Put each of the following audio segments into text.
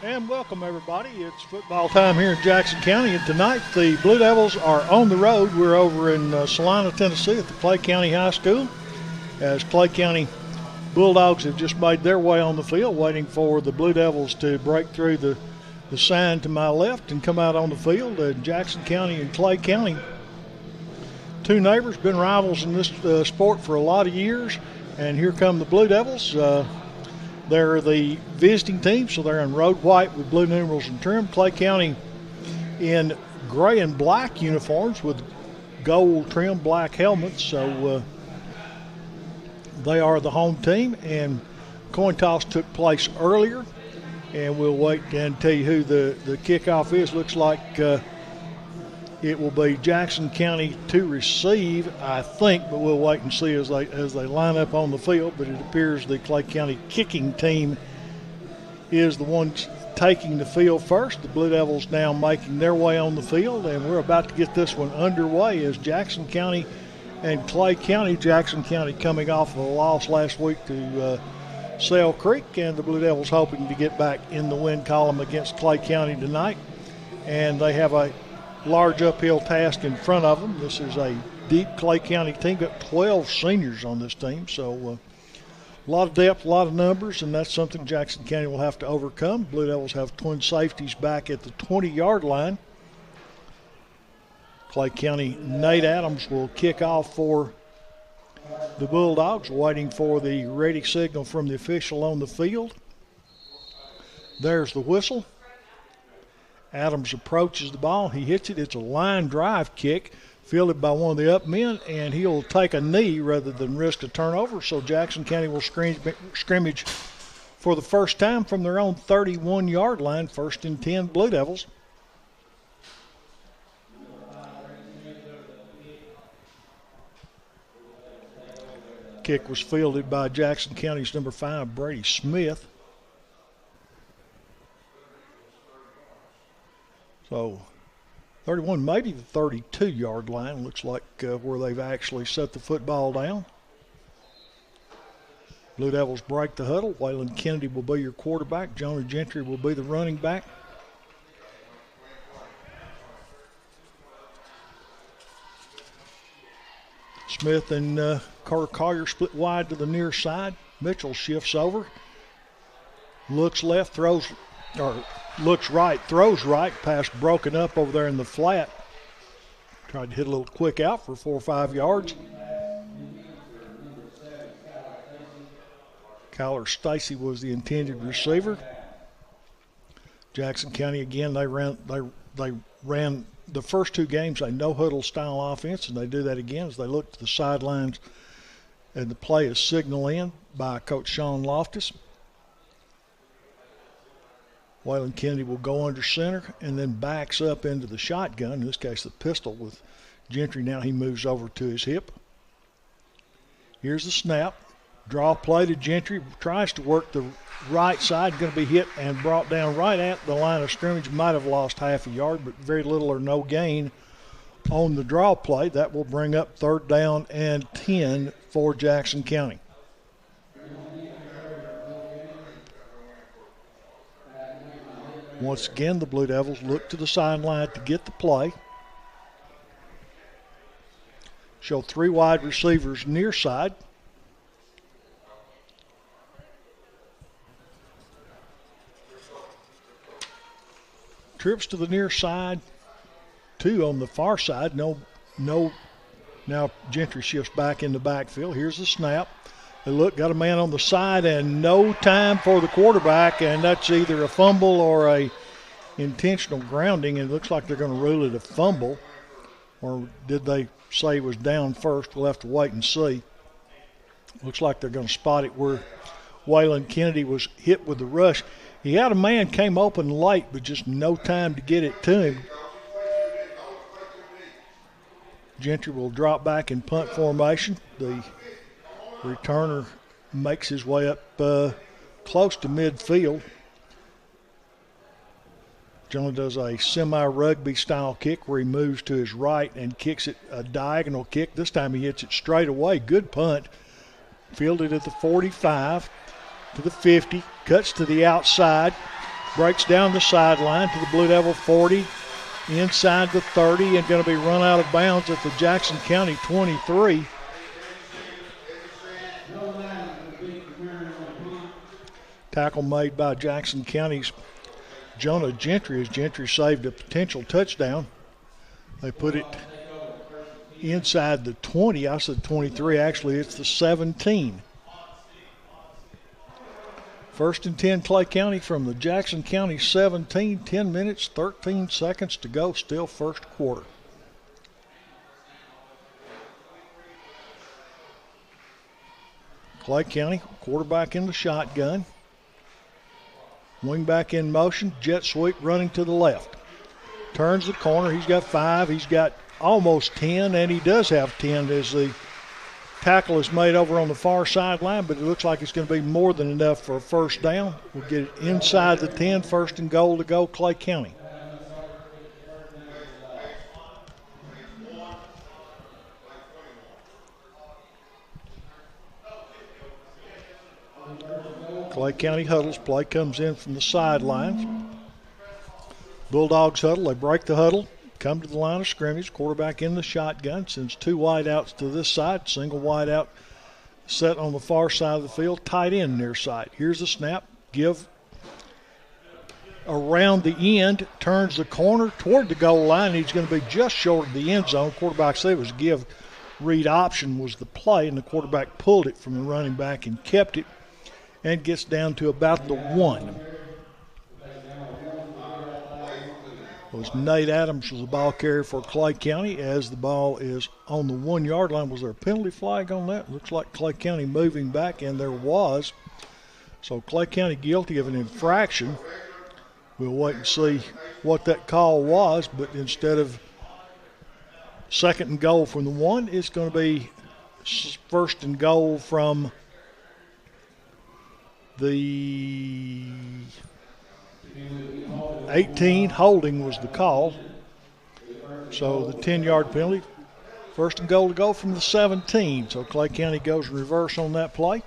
And welcome, everybody. It's football time here in Jackson County, and tonight the Blue Devils are on the road. We're over in Celina, Tennessee at the Clay County High School, as Clay County Bulldogs have just made their way on the field, waiting for the Blue Devils to break through the sign to my left and come out on the field. Jackson County and Clay County, two neighbors, been rivals in this sport for a lot of years, and here come the Blue Devils. They're the visiting team, so they're in road white with blue numerals and trim. Clay County in gray and black uniforms with gold trim black helmets. So they are the home team, and coin toss took place earlier, and we'll wait and tell you who the kickoff is. Looks like it will be Jackson County to receive, I think, but we'll wait and see as they line up on the field. But it appears the Clay County kicking team is the one taking the field first. The Blue Devils now making their way on the field, and we're about to get this one underway as Jackson County and Clay County. Jackson County coming off of a loss last week to Sale Creek, and the Blue Devils hoping to get back in the win column against Clay County tonight. And they have a large uphill task in front of them. This is a deep Clay County team. Got 12 seniors on this team, so a lot of depth, a lot of numbers, and that's something Jackson County will have to overcome. Blue Devils have twin safeties back at the 20-yard line. Clay County Nate Adams will kick off for the Bulldogs, waiting for the ready signal from the official on the field. There's the whistle. Adams approaches the ball. He hits it. It's a line drive kick fielded by one of the up men, and he'll take a knee rather than risk a turnover. So Jackson County will scrimmage for the first time from their own 31-yard line, 1st and 10 Blue Devils. Kick was fielded by Jackson County's number 5, Brady Smith. So 31, maybe the 32-yard line, looks like where they've actually set the football down. Blue Devils break the huddle. Waylon Kennedy will be your quarterback. Jonah Gentry will be the running back. Smith and Carter Collier split wide to the near side. Mitchell shifts over. Looks left, looks right, throws right, pass broken up over there in the flat. Tried to hit a little quick out for 4 or 5 yards. Kyler Stacy was the intended receiver. Jackson County, again, they ran the first 2 games a no-huddle style offense, and they do that again as they look to the sidelines, and the play is signaled in by Coach Sean Loftus. Waylon Kennedy will go under center and then backs up into the shotgun, in this case the pistol with Gentry. Now he moves over to his hip. Here's the snap. Draw play to Gentry. Tries to work the right side. Going to be hit and brought down right at the line of scrimmage. Might have lost half a yard, but very little or no gain on the draw play. That will bring up 3rd down and 10 for Jackson County. Once again, the Blue Devils look to the sideline to get the play. Show 3 wide receivers near side. Trips to the near side, 2 on the far side. No. Now Gentry shifts back in the backfield. Here's the snap. They look, got a man on the side, and no time for the quarterback, and that's either a fumble or a intentional grounding. It looks like they're going to rule it a fumble, or did they say he was down first? We'll have to wait and see. Looks like they're going to spot it where Waylon Kennedy was hit with the rush. He had a man came open late, but just no time to get it to him. Gentry will drop back in punt formation. The returner makes his way up close to midfield. Jonah does a semi-rugby style kick where he moves to his right and kicks it a diagonal kick. This time he hits it straight away. Good punt. Fielded at the 45 to the 50. Cuts to the outside. breaks down the sideline to the Blue Devil 40, inside the 30, and going to be run out of bounds at the Jackson County 23. Tackle made by Jackson County's Jonah Gentry as Gentry saved a potential touchdown. They put it inside the 20. I said 23. Actually, it's the 17. First and 10, Clay County from the Jackson County 17. 10 minutes, 13 seconds to go. Still first quarter. Clay County, quarterback in the shotgun. Wing back in motion, jet sweep running to the left. Turns the corner, he's got 5, he's got almost 10, and he does have 10 as the tackle is made over on the far sideline, but it looks like it's going to be more than enough for a first down. We'll get it inside the 10, first and goal to go, Clay County. Clay County huddles. Play comes in from the sidelines. Bulldogs huddle. They break the huddle, come to the line of scrimmage. Quarterback in the shotgun. Sends 2 wideouts to this side. Single wideout set on the far side of the field. Tight end near side. Here's the snap. Give around the end. Turns the corner toward the goal line. He's going to be just short of the end zone. Quarterback said it was give. Read option was the play, and the quarterback pulled it from the running back and kept it. And gets down to about the 1. It was Nate Adams was the ball carrier for Clay County as the ball is on the 1 yard line. Was there a penalty flag on that? Looks like Clay County moving back, and there was. So Clay County guilty of an infraction. We'll wait and see what that call was, but instead of second and goal from the 1, it's going to be first and goal from the 18. Holding was the call. So the 10-yard penalty. First and goal to go from the 17. So Clay County goes reverse on that play.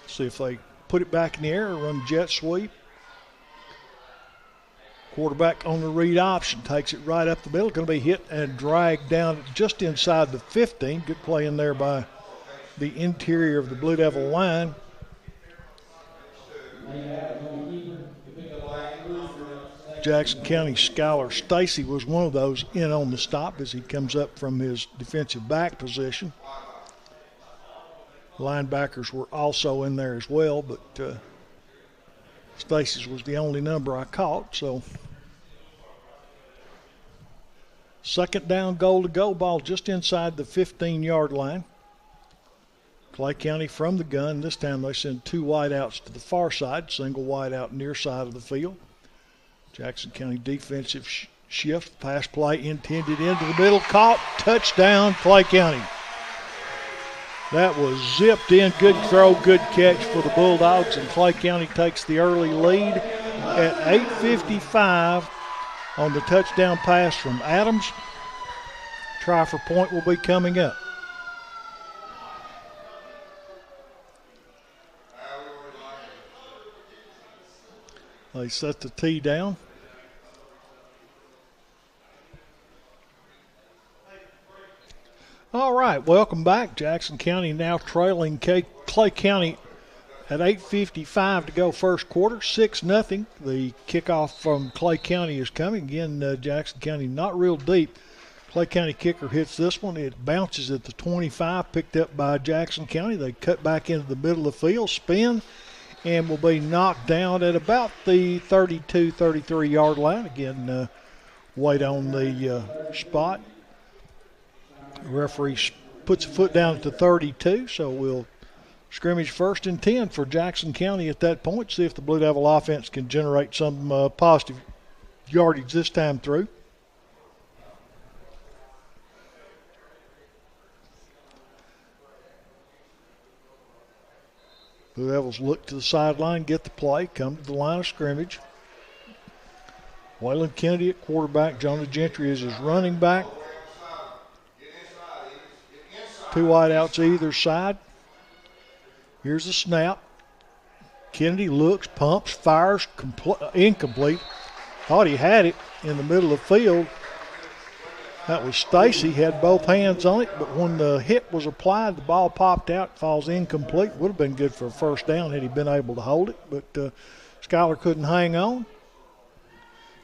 See if they put it back in the air or run jet sweep. Quarterback on the read option. Takes it right up the middle. Going to be hit and dragged down just inside the 15. Good play in there by the interior of the Blue Devil line. Jackson County Skylar Stacy was one of those in on the stop as he comes up from his defensive back position. Linebackers were also in there as well, but Stacy's was the only number I caught. So second down, goal to go. Ball just inside the 15-yard line. Clay County from the gun. This time they send 2 wideouts to the far side, single wideout near side of the field. Jackson County defensive shift. Pass play intended into the middle. Caught. Touchdown, Clay County. That was zipped in. Good throw, good catch for the Bulldogs, and Clay County takes the early lead at 8:55 on the touchdown pass from Adams. Try for point will be coming up. They set the tee down. All right, welcome back. Jackson County now trailing Clay County at 8:55 to go first quarter, 6-0. The kickoff from Clay County is coming. Again, Jackson County not real deep. Clay County kicker hits this one. It bounces at the 25, picked up by Jackson County. They cut back into the middle of the field, spin, and will be knocked down at about the 32, 33-yard line. Again, wait on the spot. The referee puts a foot down at the 32, so we'll scrimmage first and 10 for Jackson County at that point. See if the Blue Devil offense can generate some positive yardage this time through. Blue Devils look to the sideline, get the play, come to the line of scrimmage. Waylon Kennedy at quarterback. Jonah Gentry is his running back. 2 wideouts either side. Here's the snap. Kennedy looks, pumps, fires, incomplete. Thought he had it in the middle of the field. That was Stacy, had both hands on it, but when the hit was applied, the ball popped out, falls incomplete. Would have been good for a first down had he been able to hold it, but Schuyler couldn't hang on.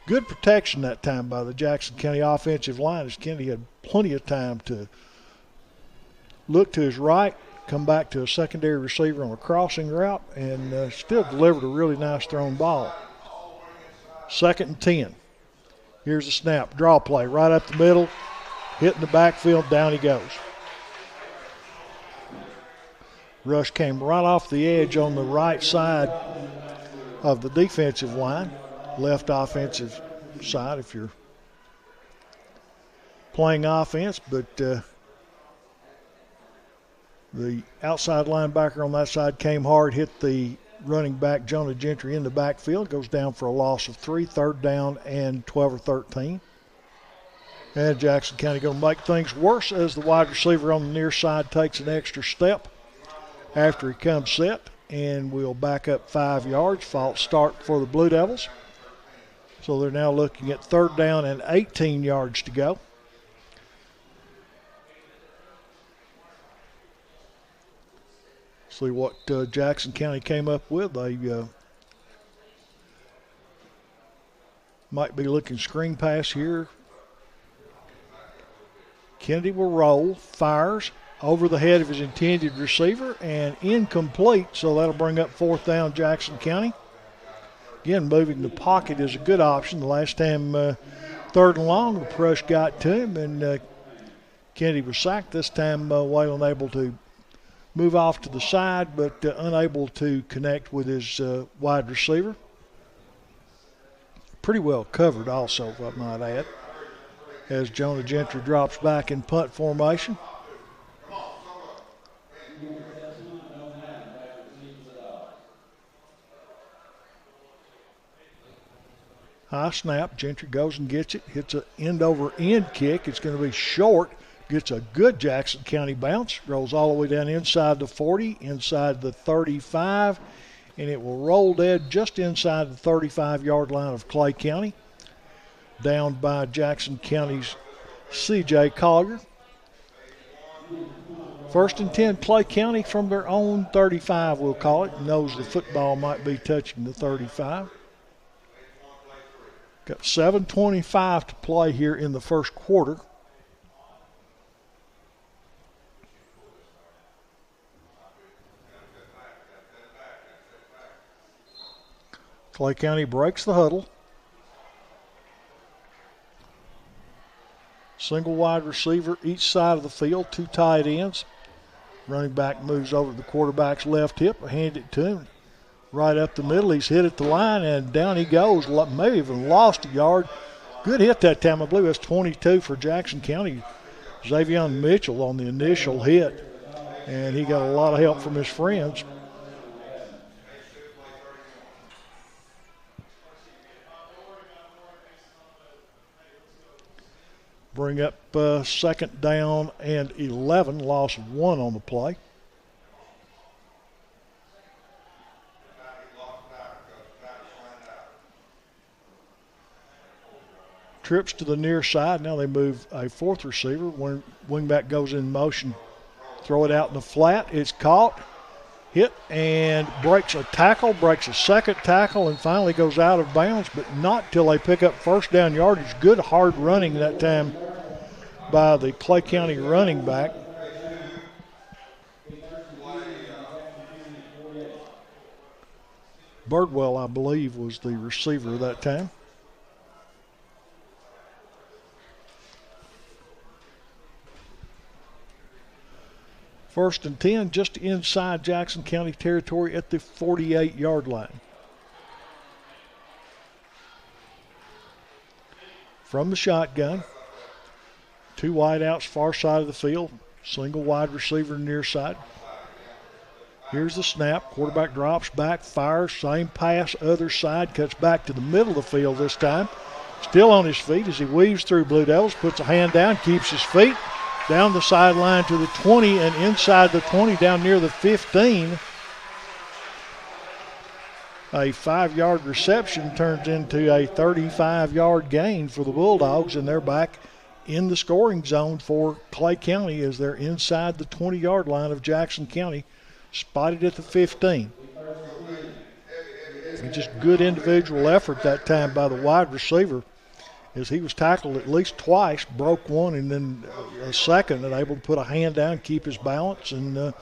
Good protection that time by the Jackson County offensive line, as Kennedy had plenty of time to look to his right, come back to a secondary receiver on a crossing route, and still delivered a really nice thrown ball. 2nd and 10. Here's the snap, draw play, right up the middle, hitting the backfield, down he goes. Rush came right off the edge on the right side of the defensive line, left offensive side if you're playing offense, but the outside linebacker on that side came hard, hit the running back Jonah Gentry in the backfield, goes down for a loss of 3, 3rd down and 12 or 13. And Jackson County going to make things worse as the wide receiver on the near side takes an extra step after he comes set, and we'll back up 5 yards. False start for the Blue Devils. So they're now looking at 3rd down and 18 yards to go. See what Jackson County came up with. They might be looking screen pass here. Kennedy will roll, fires over the head of his intended receiver, and incomplete, so that'll bring up 4th down Jackson County. Again, moving the pocket is a good option. The last time 3rd and long, the rush got to him, and Kennedy was sacked. This time Whalen able to move off to the side, but unable to connect with his wide receiver. Pretty well covered also, if I might add, as Jonah Gentry drops back in punt formation. High snap, Gentry goes and gets it, hits an end-over-end kick. It's going to be short. Gets a good Jackson County bounce, rolls all the way down inside the 40, inside the 35, and it will roll dead just inside the 35-yard line of Clay County, down by Jackson County's C.J. Collier. 1st and 10, Clay County from their own 35, we'll call it. Knows the football might be touching the 35. Got 7:25 to play here in the first quarter. Clay County breaks the huddle. Single wide receiver each side of the field, 2 tight ends. Running back moves over to the quarterback's left hip, hand it to him. Right up the middle, he's hit at the line, and down he goes. Maybe even lost a yard. Good hit that time. I believe that's 22 for Jackson County. Xavier Mitchell on the initial hit, and he got a lot of help from his friends. Bring up 2nd down and 11, loss of 1 on the play. Trips to the near side. Now they move a 4th receiver. When wingback goes in motion, throw it out in the flat. It's caught, hit, and breaks a tackle, breaks a 2nd tackle, and finally goes out of bounds, but not till they pick up 1st down yardage. Good hard running that time by the Clay County running back. Birdwell, I believe, was the receiver that time. First and 10, just inside Jackson County territory at the 48-yard line. From the shotgun, 2 wideouts far side of the field, single wide receiver near side. Here's the snap. Quarterback drops back, fires, same pass, other side, cuts back to the middle of the field this time. Still on his feet as he weaves through Blue Devils, puts a hand down, keeps his feet. Down the sideline to the 20 and inside the 20 down near the 15. A 5-yard reception turns into a 35-yard gain for the Bulldogs, and they're back in the scoring zone for Clay County as they're inside the 20-yard line of Jackson County, spotted at the 15. And just good individual effort that time by the wide receiver as he was tackled at least twice, broke one, and then a second, and able to put a hand down, keep his balance, and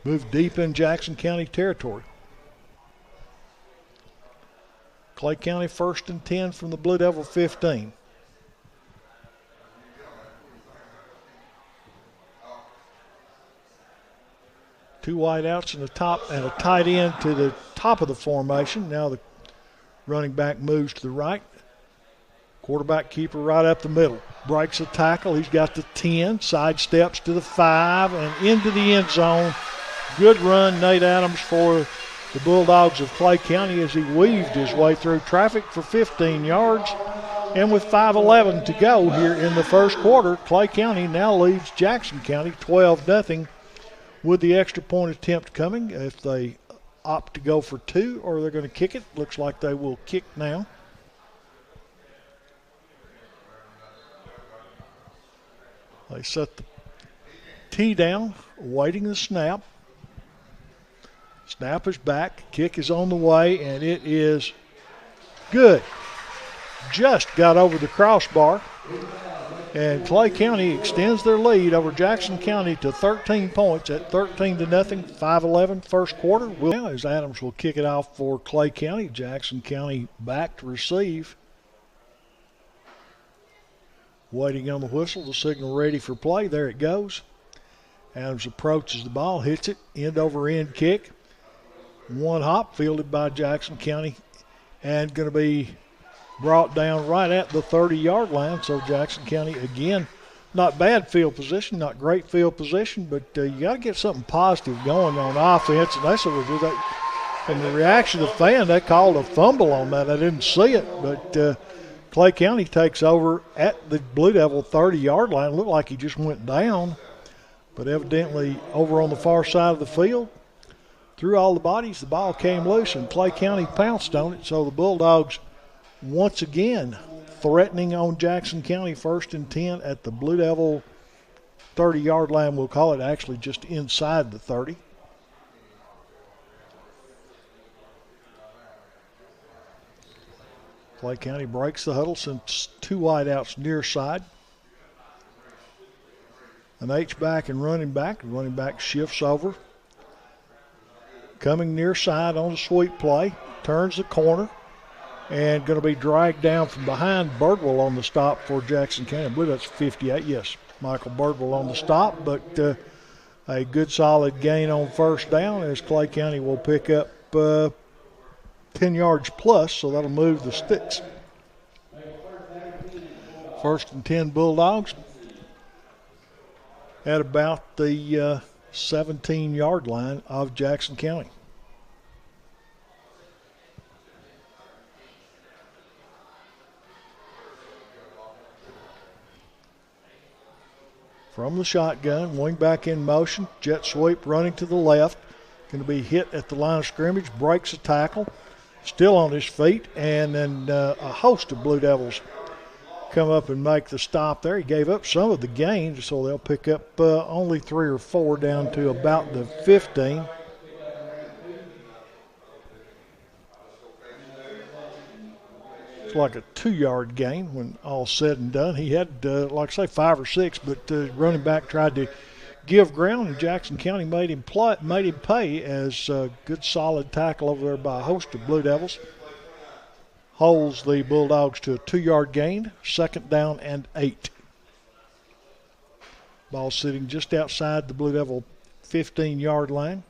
move deep in Jackson County territory. Clay County 1st and 10 from the Blue Devil 15. Two wide outs and a tight end to the top of the formation. Now the running back moves to the right. Quarterback keeper right up the middle. Breaks a tackle. He's got the 10. Side steps to the 5 and into the end zone. Good run, Nate Adams, for the Bulldogs of Clay County as he weaved his way through traffic for 15 yards. And with 5:11 to go here in the first quarter, Clay County now leads Jackson County 12-0 with the extra point attempt coming. If they opt to go for 2 or they're going to kick it, looks like they will kick now. They set the tee down, awaiting the snap. Snap is back, kick is on the way, and it is good. Just got over the crossbar, and Clay County extends their lead over Jackson County to 13 points at 13-0, 5:11 first quarter. Now as Adams will kick it off for Clay County. Jackson County back to receive. Waiting on the whistle, the signal ready for play. There it goes. Adams approaches the ball, hits it, end over end kick. One hop fielded by Jackson County and going to be brought down right at the 30-yard line. So Jackson County, again, not bad field position, not great field position, but you got to get something positive going on offense. And that's what we do. That, from the reaction of the fan, they called a fumble on that. I didn't see it, but Clay County takes over at the Blue Devil 30-yard line. Looked like he just went down, but evidently over on the far side of the field, through all the bodies, the ball came loose, and Clay County pounced on it. So the Bulldogs once again threatening on Jackson County 1st and 10 at the Blue Devil 30-yard line. We'll call it actually just inside the 30. Clay County breaks the huddle, since 2 wide outs near side. An H-back and running back. The running back shifts over. Coming near side on the sweep play. Turns the corner. And going to be dragged down from behind. Birdwell on the stop for Jackson County. I believe that's 58. Yes, Michael Birdwell on the stop. But a good solid gain on first down as Clay County will pick up 10 yards plus. So that'll move the sticks. 1st and 10 Bulldogs at about the 17-yard line of Jackson County. From the shotgun, wing back in motion, jet sweep running to the left. Going to be hit at the line of scrimmage, breaks a tackle, still on his feet, and then a host of Blue Devils come up and make the stop there. He gave up some of the gains, so they'll pick up only 3 or 4 down to about the 15. It's like a 2-yard gain when all's said and done. He had, like I say, 5 or 6, but running back tried to give ground, and Jackson County made him pay as a good solid tackle over there by a host of Blue Devils. Holds the Bulldogs to a 2-yard gain, 2nd down and 8. Ball sitting just outside the Blue Devil 15-yard line.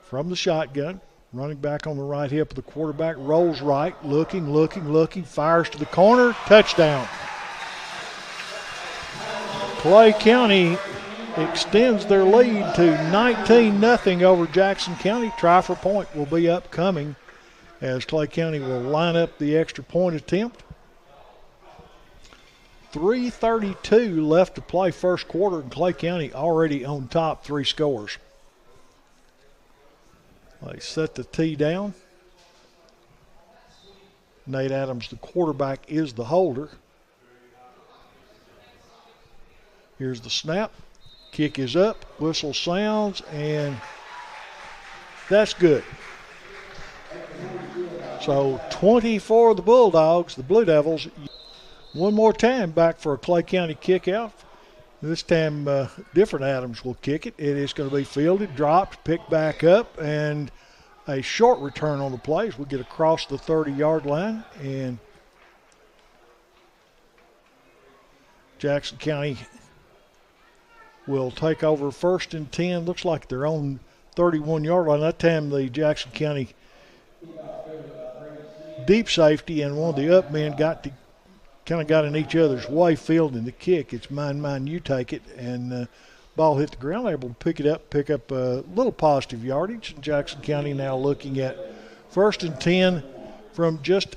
From the shotgun, running back on the right hip of the quarterback, rolls right, looking, fires to the corner, touchdown. Clay County extends their lead to 19-0 over Jackson County. Try for point will be upcoming as Clay County will line up the extra point attempt. 3:32 left to play first quarter, and Clay County already on top 3 scores. They set the tee down. Nate Adams, the quarterback, is the holder. Here's the snap. Kick is up. Whistle sounds, and that's good. So 20 for the Bulldogs, the Blue Devils. One more time back for a Clay County kickout. This time different Adams will kick it. It is going to be fielded, dropped, picked back up, and a short return on the play as we get across the 30-yard line. And Jackson County will take over 1st and 10. Looks like their own 31-yard line. That time the Jackson County deep safety and one of the up men got in each other's way fielding the kick. It's mine, you take it. And ball hit the ground, able to pick it up, pick up a little positive yardage. And Jackson County now looking at 1st and 10 from just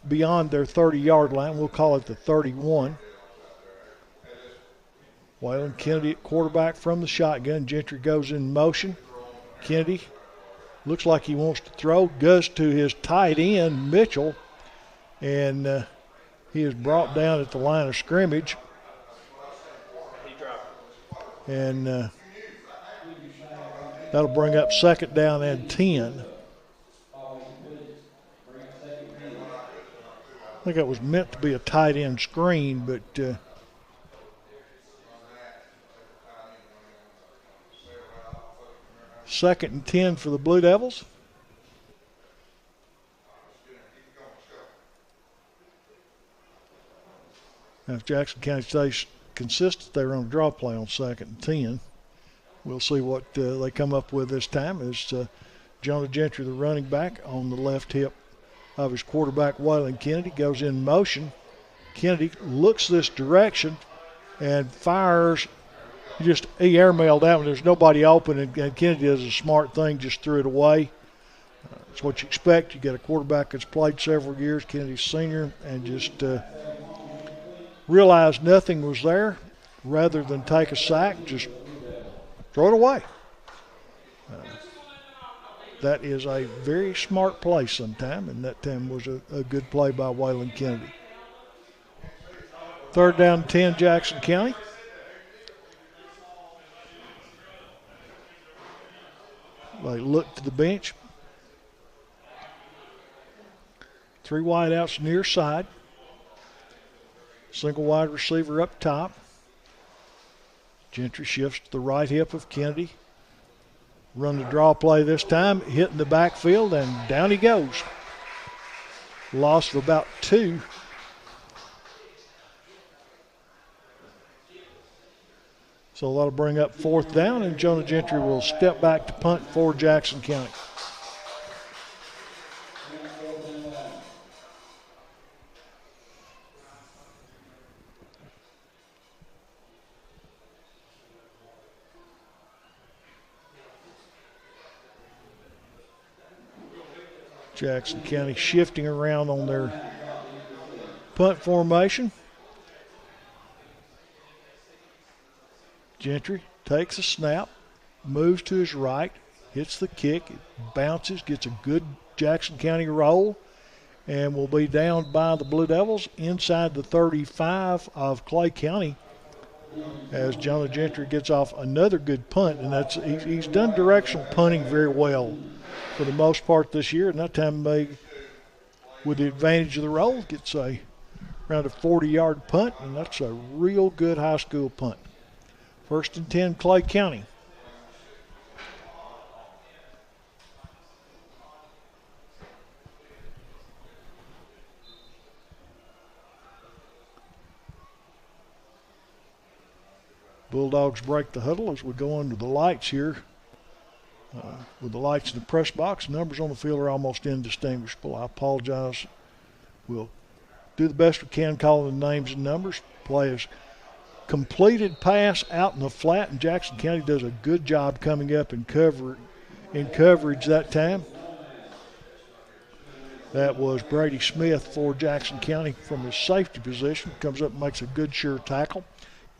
beyond their 30-yard line. We'll call it the 31. Waylon Kennedy at quarterback from the shotgun. Gentry goes in motion. Kennedy looks like he wants to throw. Goes to his tight end, Mitchell. And he is brought down at the line of scrimmage. And that'll bring up 2nd down and 10. I think that was meant to be a tight end screen, but 2nd and 10 for the Blue Devils. Now, if Jackson County stays consistent, they're on a draw play on 2nd and 10. We'll see what they come up with this time. As Jonah Gentry, the running back, on the left hip of his quarterback, Waylon Kennedy, goes in motion. Kennedy looks this direction and fires. He airmailed that one. There's nobody open, and Kennedy does a smart thing, just threw it away. That's what you expect. You got a quarterback that's played several years, Kennedy's senior, and just realized nothing was there. Rather than take a sack, just throw it away. That is a very smart play sometime, and that time was a good play by Waylon Kennedy. 3rd down 10, Jackson County. They look to the bench. 3 wideouts near side. Single wide receiver up top. Gentry shifts to the right hip of Kennedy. Run the draw play this time, hitting the backfield, and down he goes. Loss of about 2. So that'll bring up 4th down, and Jonah Gentry will step back to punt for Jackson County. Jackson County shifting around on their punt formation. Gentry takes a snap, moves to his right, hits the kick, it bounces, gets a good Jackson County roll, and will be down by the Blue Devils inside the 35 of Clay County as Jonah Gentry gets off another good punt. And he's done directional punting very well for the most part this year, and that time with the advantage of the roll, gets around a 40-yard punt, and that's a real good high school punt. 1st and 10, Clay County. Bulldogs break the huddle as we go under the lights here. With the lights in the press box, numbers on the field are almost indistinguishable. I apologize. We'll do the best we can calling the names and numbers. Play is completed pass out in the flat, and Jackson County does a good job coming up in coverage that time. That was Brady Smith for Jackson County from his safety position. Comes up and makes a good, sure tackle.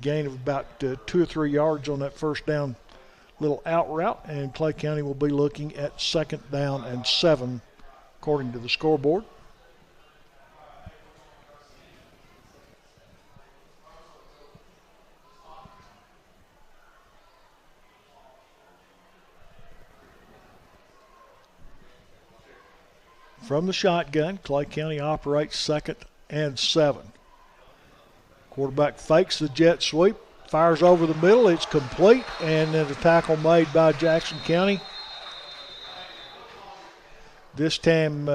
Gain of about 2 or 3 yards on that first down little out route, and Clay County will be looking at 2nd down and 7 according to the scoreboard. From the shotgun, Clay County operates 2nd and 7. Quarterback fakes the jet sweep, fires over the middle, it's complete, and then a tackle made by Jackson County. This time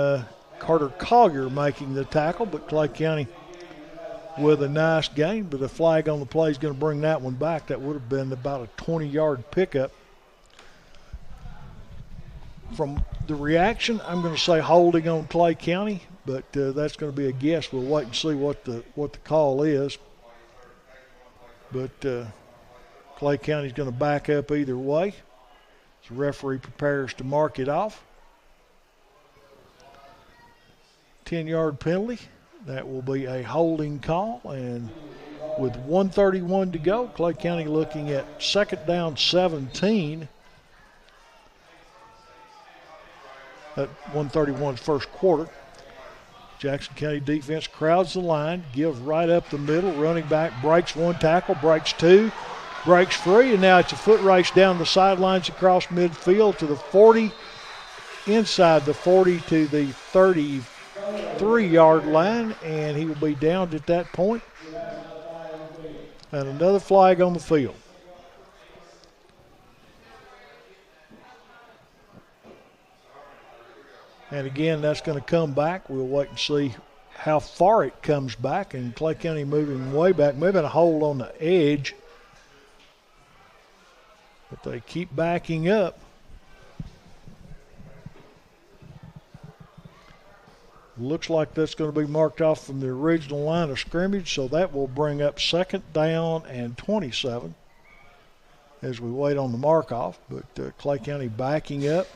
Carter Collier making the tackle, but Clay County with a nice gain, but a flag on the play is going to bring that one back. That would have been about a 20-yard pickup. From the reaction, I'm going to say holding on Clay County, but that's going to be a guess. We'll wait and see what the call is. But Clay County's going to back up either way. The referee prepares to mark it off. 10-yard penalty. That will be a holding call, and with 1:31 to go, Clay County looking at 2nd down 17. At 1:31 first quarter. Jackson County defense crowds the line, gives right up the middle. Running back breaks one tackle, breaks two, breaks free, and now it's a foot race down the sidelines across midfield to the 40, inside the 40 to the 33-yard line, and he will be downed at that point. And another flag on the field. And again, that's going to come back. We'll wait and see how far it comes back. And Clay County moving way back, maybe a hold on the edge. But they keep backing up. Looks like that's going to be marked off from the original line of scrimmage, so that will bring up 2nd down and 27 as we wait on the mark off. But Clay County backing up.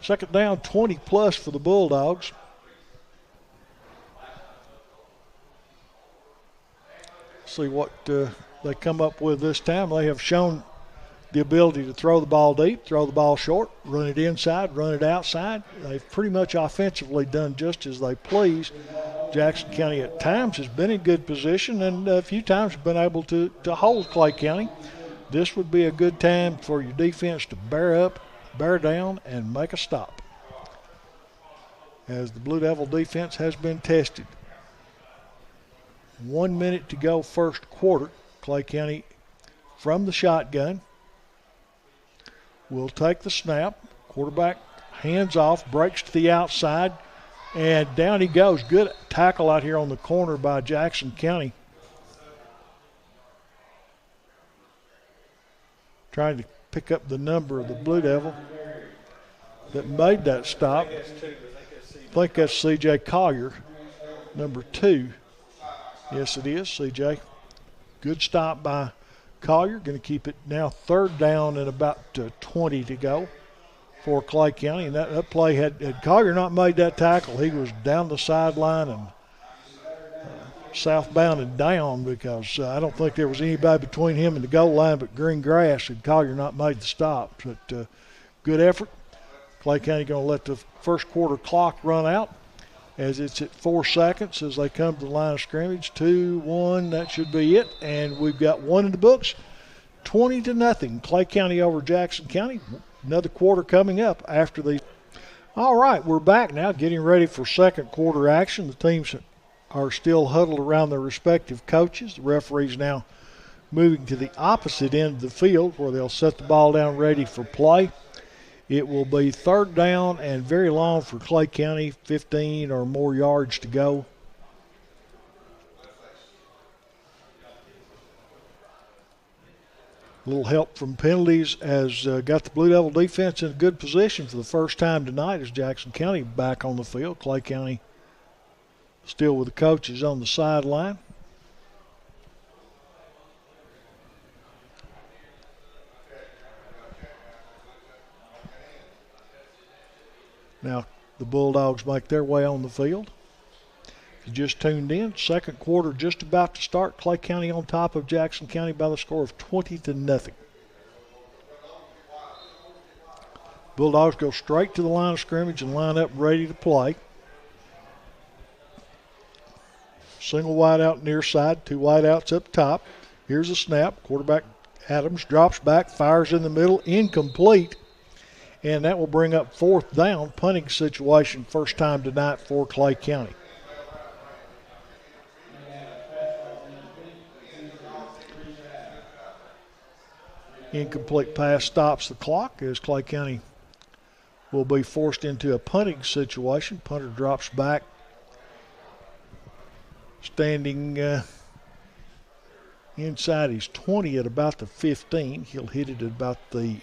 Second down, 20 plus for the Bulldogs. See what they come up with this time. They have shown the ability to throw the ball deep, throw the ball short, run it inside, run it outside. They've pretty much offensively done just as they please. Jackson County at times has been in good position, and a few times have been able to hold Clay County. This would be a good time for your defense to bear up, bear down, and make a stop, as the Blue Devil defense has been tested. 1 minute to go first quarter. Clay County from the shotgun will take the snap. Quarterback hands off, breaks to the outside, and down he goes. Good tackle out here on the corner by Jackson County. Trying to pick up the number of the Blue Devil that made that stop. I think that's C.J. Collier, number 2. Yes, it is, C.J. Good stop by Collier. Going to keep it now 3rd down and about 20 to go for Clay County. And that play, had Collier not made that tackle, he was down the sideline and southbound and down, because I don't think there was anybody between him and the goal line but green grass, and Collier not made the stop. But good effort. Clay County going to let the first quarter clock run out, as it's at 4 seconds as they come to the line of scrimmage. 2-1, that should be it. And we've got one in the books. 20-0. Clay County over Jackson County. Another quarter coming up after these. All right, we're back now, getting ready for second quarter action. The teams are still huddled around their respective coaches. The referee's now moving to the opposite end of the field, where they'll set the ball down ready for play. It will be 3rd down and very long for Clay County, 15 or more yards to go. A little help from penalties has got the Blue Devil defense in a good position for the first time tonight, as Jackson County back on the field. Clay County still with the coaches on the sideline. Bulldogs make their way on the field. If you just tuned in, second quarter just about to start. Clay County on top of Jackson County by the score of 20-0. Bulldogs go straight to the line of scrimmage and line up ready to play. Single wide out near side, two wide outs up top. Here's a snap. Quarterback Adams drops back, fires in the middle, incomplete. And that will bring up fourth down, punting situation, first time tonight for Clay County. Incomplete pass stops the clock as Clay County will be forced into a punting situation. Punter drops back, standing inside his 20 at about the 15. He'll hit it at about the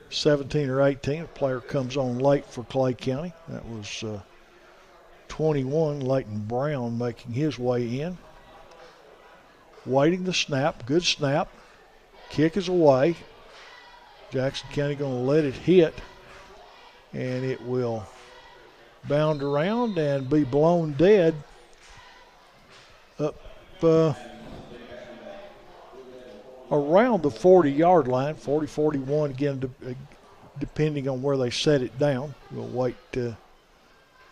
17 or 18. A player comes on late for Clay County. That was 21, Leighton Brown, making his way in. Waiting the snap, good snap. Kick is away. Jackson County going to let it hit, and it will bound around and be blown dead up around the 40-yard line, 40-41 again, depending on where they set it down. We'll wait.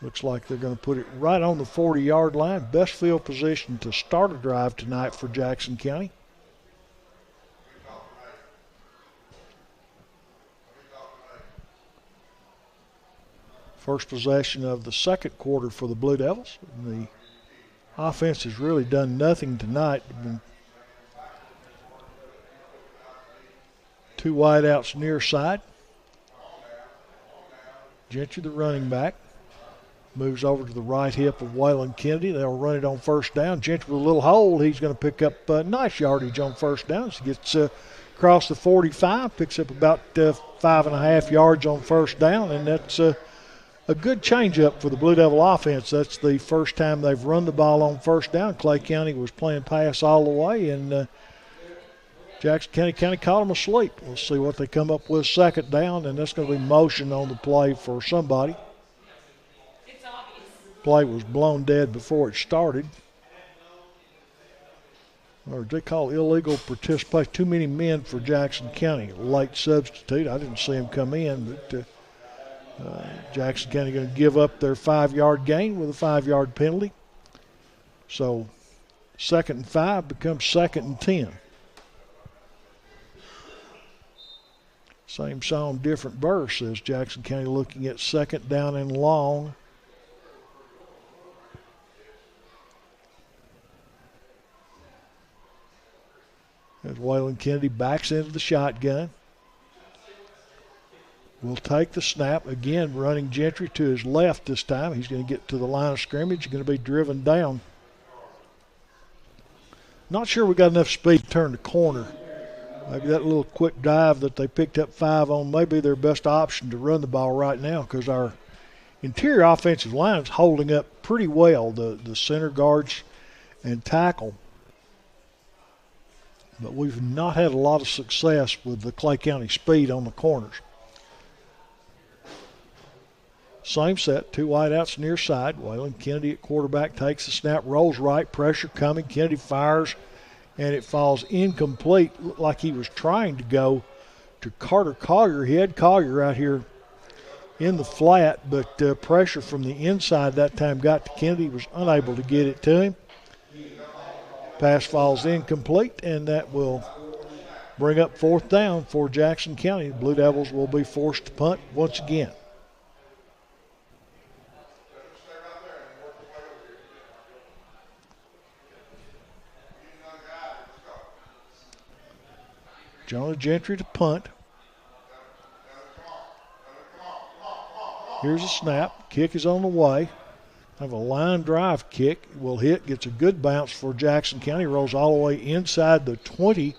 Looks like they're going to put it right on the 40-yard line. Best field position to start a drive tonight for Jackson County. First possession of the second quarter for the Blue Devils. The offense has really done nothing tonight. Two wideouts near side. Gentry, the running back, moves over to the right hip of Waylon Kennedy. They'll run it on first down. Gentry with a little hole. He's going to pick up nice yardage on first down. He gets across the 45, picks up about 5.5 yards on first down, and that's a good change-up for the Blue Devil offense. That's the first time they've run the ball on first down. Clay County was playing pass all the way, and Jackson County kind of caught them asleep. We'll see what they come up with second down, and that's going to be motion on the play for somebody. Play was blown dead before it started. Or they call illegal participation. Too many men for Jackson County. Late substitute. I didn't see him come in, but Jackson County going to give up their 5-yard gain with a 5-yard penalty. So 2nd and 5 becomes 2nd and 10. Same song, different verse, says Jackson County looking at 2nd down and long. As Waylon Kennedy backs into the shotgun. Will take the snap. Again, running Gentry to his left this time. He's going to get to the line of scrimmage. He's going to be driven down. Not sure we got enough speed to turn the corner. Maybe that little quick dive that they picked up 5 on may be their best option to run the ball right now, because our interior offensive line is holding up pretty well, the center guards and tackle. But we've not had a lot of success with the Clay County speed on the corners. Same set, two wideouts near side. Waylon Kennedy at quarterback takes the snap, rolls right, pressure coming. Kennedy fires, and it falls incomplete. Looked like he was trying to go to Carter Collier. He had Collier out here in the flat, but pressure from the inside that time got to Kennedy. He was unable to get it to him. Pass falls incomplete, and that will bring up 4th down for Jackson County. The Blue Devils will be forced to punt once again. Jonah Gentry to punt. Here's a snap. Kick is on the way. Have a line drive kick. Will hit. Gets a good bounce for Jackson County. Rolls all the way inside the 20.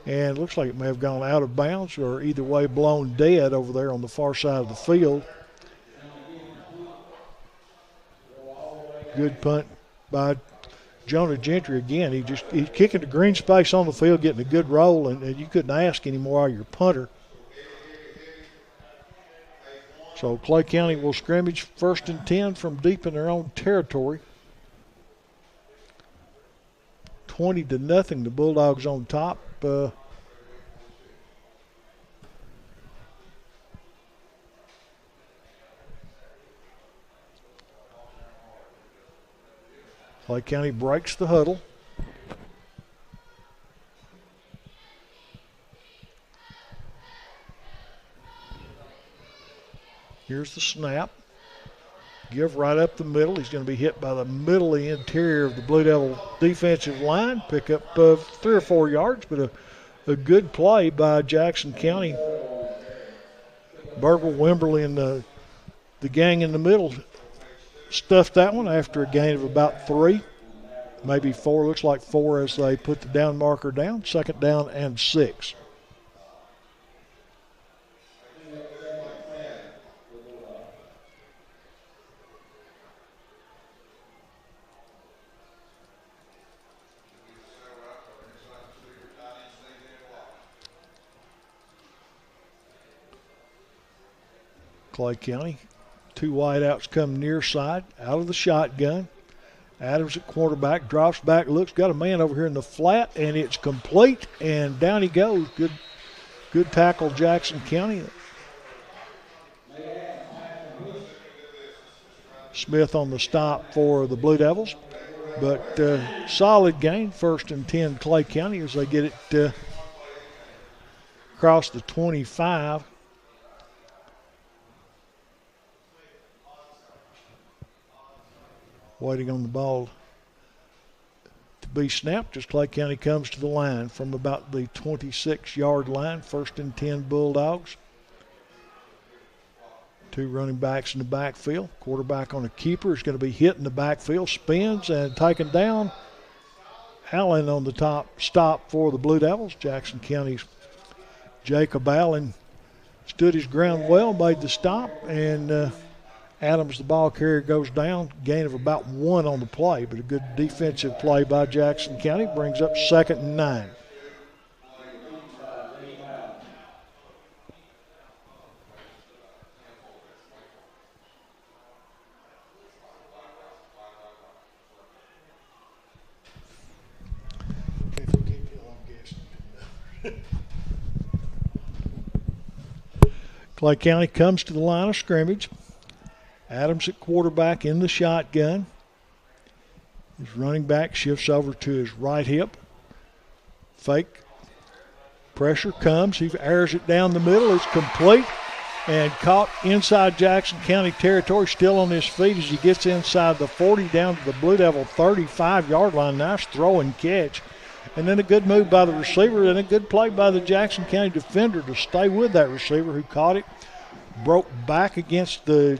And looks like it may have gone out of bounds, or either way blown dead over there on the far side of the field. Good punt by Jonah Gentry again. He's kicking the green space on the field, getting a good roll, and you couldn't ask any more out of your punter. So Clay County will scrimmage 1st and 10 from deep in their own territory. 20-0, the Bulldogs on top. Clay County breaks the huddle. Here's the snap. Give right up the middle. He's going to be hit by the middle of the interior of the Blue Devil defensive line. Pick up 3 or 4 yards, but a good play by Jackson County. Burgle, Wimberly, and the gang in the middle stuffed that one after a gain of about 3, maybe 4. Looks like 4 as they put the down marker down. 2nd down and 6. Clay County, 2 wideouts come near side, out of the shotgun. Adams at quarterback, drops back, looks, got a man over here in the flat, and it's complete, and down he goes. Good tackle, Jackson County. Smith on the stop for the Blue Devils, but solid gain, 1st and 10 Clay County as they get it across the 25. Waiting on the ball to be snapped as Clay County comes to the line from about the 26-yard line. 1st and 10 Bulldogs. 2 running backs in the backfield. Quarterback on a keeper is going to be hit in the backfield. Spins and taken down. Allen on the top stop for the Blue Devils. Jackson County's Jacob Allen stood his ground well, made the stop, and Adams, the ball carrier, goes down. Gain of about 1 on the play, but a good defensive play by Jackson County brings up 2nd and 9. Clay County comes to the line of scrimmage. Adams at quarterback in the shotgun. His running back shifts over to his right hip. Fake. Pressure comes. He airs it down the middle. It's complete and caught inside Jackson County territory, still on his feet as he gets inside the 40 down to the Blue Devil 35-yard line. Nice throw and catch. And then a good move by the receiver and a good play by the Jackson County defender to stay with that receiver who caught it. Broke back against the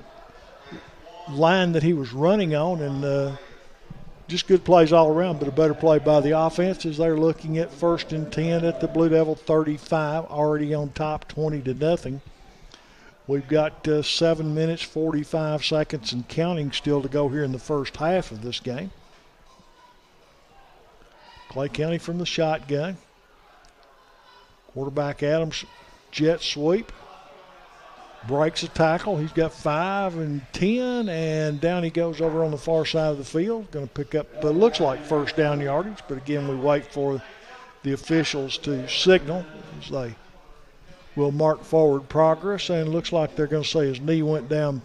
line that he was running on, and just good plays all around, but a better play by the offense as they're looking at 1st and 10 at the Blue Devil 35, already on top 20-0. We've got 7 minutes, 45 seconds and counting still to go here in the first half of this game. Clay County from the shotgun. Quarterback Adams, jet sweep. Breaks a tackle. He's got 5 and 10, and down he goes over on the far side of the field. Going to pick up, looks like 1st down yardage, but again, we wait for the officials to signal as they will mark forward progress, and looks like they're going to say his knee went down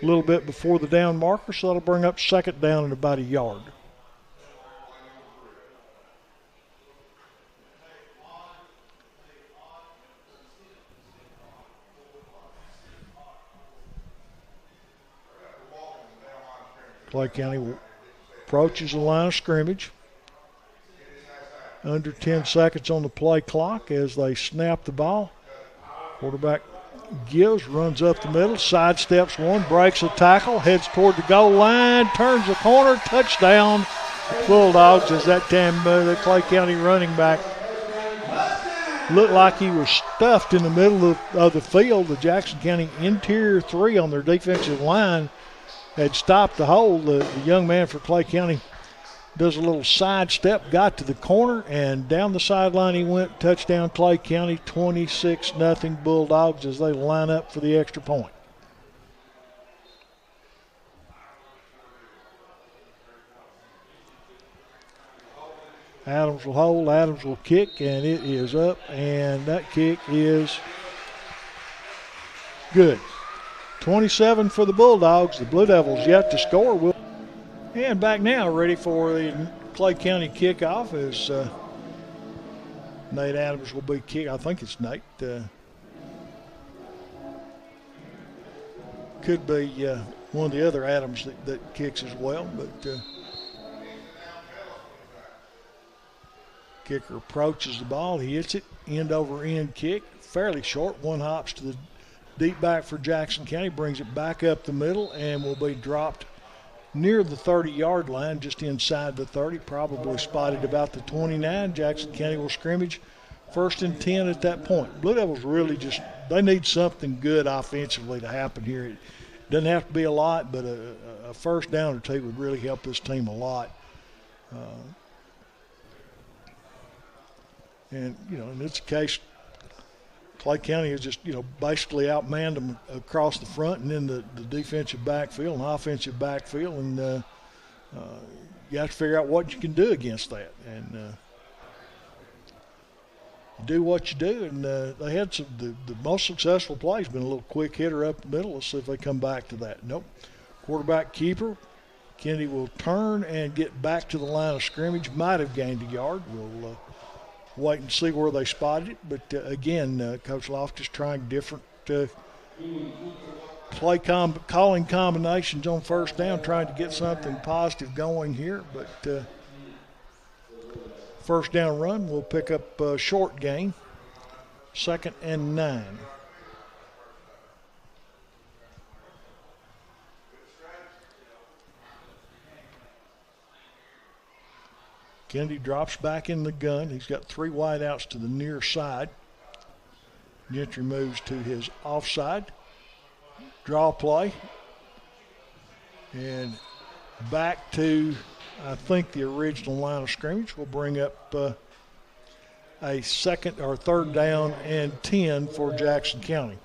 a little bit before the down marker, so that'll bring up 2nd down and about a yard. Clay County approaches the line of scrimmage. Under 10 seconds on the play clock as they snap the ball. Quarterback gives, runs up the middle, sidesteps one, breaks a tackle, heads toward the goal line, turns the corner, touchdown Bulldogs as that time the Clay County running back looked like he was stuffed in the middle of the field. The Jackson County interior 3 on their defensive line had stopped the hole. The young man for Clay County does a little sidestep, got to the corner, and down the sideline he went. Touchdown, Clay County, 26-0 Bulldogs as they line up for the extra point. Adams will hold, Adams will kick, and it is up, and that kick is good. 27 for the Bulldogs. The Blue Devils yet to score. And back now, ready for the Clay County kickoff as Nate Adams will be kick. I think it's Nate. Could be one of the other Adams that kicks as well, but kicker approaches the ball. He hits it, end over end kick, fairly short. One hops to the deep back for Jackson County, brings it back up the middle, and will be dropped near the 30-yard line, just inside the 30, probably spotted about the 29. Jackson County will scrimmage 1st and 10 at that point. Blue Devils really they need something good offensively to happen here. It doesn't have to be a lot, but a first down or two would really help this team a lot. And, in this case, Clay County has just, basically outmanned them across the front and in the defensive backfield and offensive backfield. And you have to figure out what you can do against that. And you do what you do. And they had the most successful play has been a little quick hitter up the middle. Let's see if they come back to that. Nope. Quarterback keeper. Kennedy will turn and get back to the line of scrimmage. Might have gained a yard. We'll wait and see where they spotted it. But again, Coach Loftus trying different calling combinations on first down, trying to get something positive going here. But first down run will pick up a short gain, 2nd and 9. Kennedy drops back in the gun. He's got 3 wideouts to the near side. Gentry moves to his offside. Draw play. And back to, I think, the original line of scrimmage. We'll bring up a 2nd or 3rd down and 10 for Jackson County.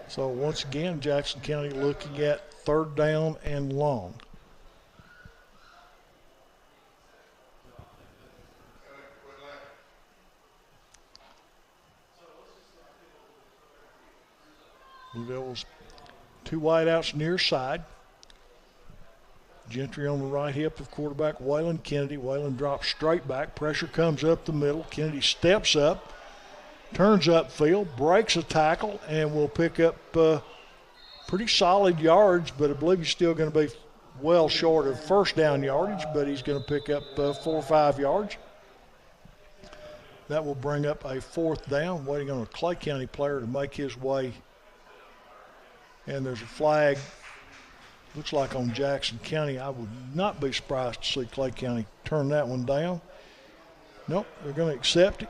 So once again, Jackson County looking at 3rd down and long. Blue Devils 2 wideouts near side. Gentry on the right hip of quarterback Waylon Kennedy. Waylon drops straight back. Pressure comes up the middle. Kennedy steps up. Turns upfield, breaks a tackle, and will pick up pretty solid yards, but I believe he's still going to be well short of first down yardage, but he's going to pick up 4 or 5 yards. That will bring up a 4th down, waiting on a Clay County player to make his way. And there's a flag, looks like on Jackson County. I would not be surprised to see Clay County turn that one down. Nope, they're going to accept it.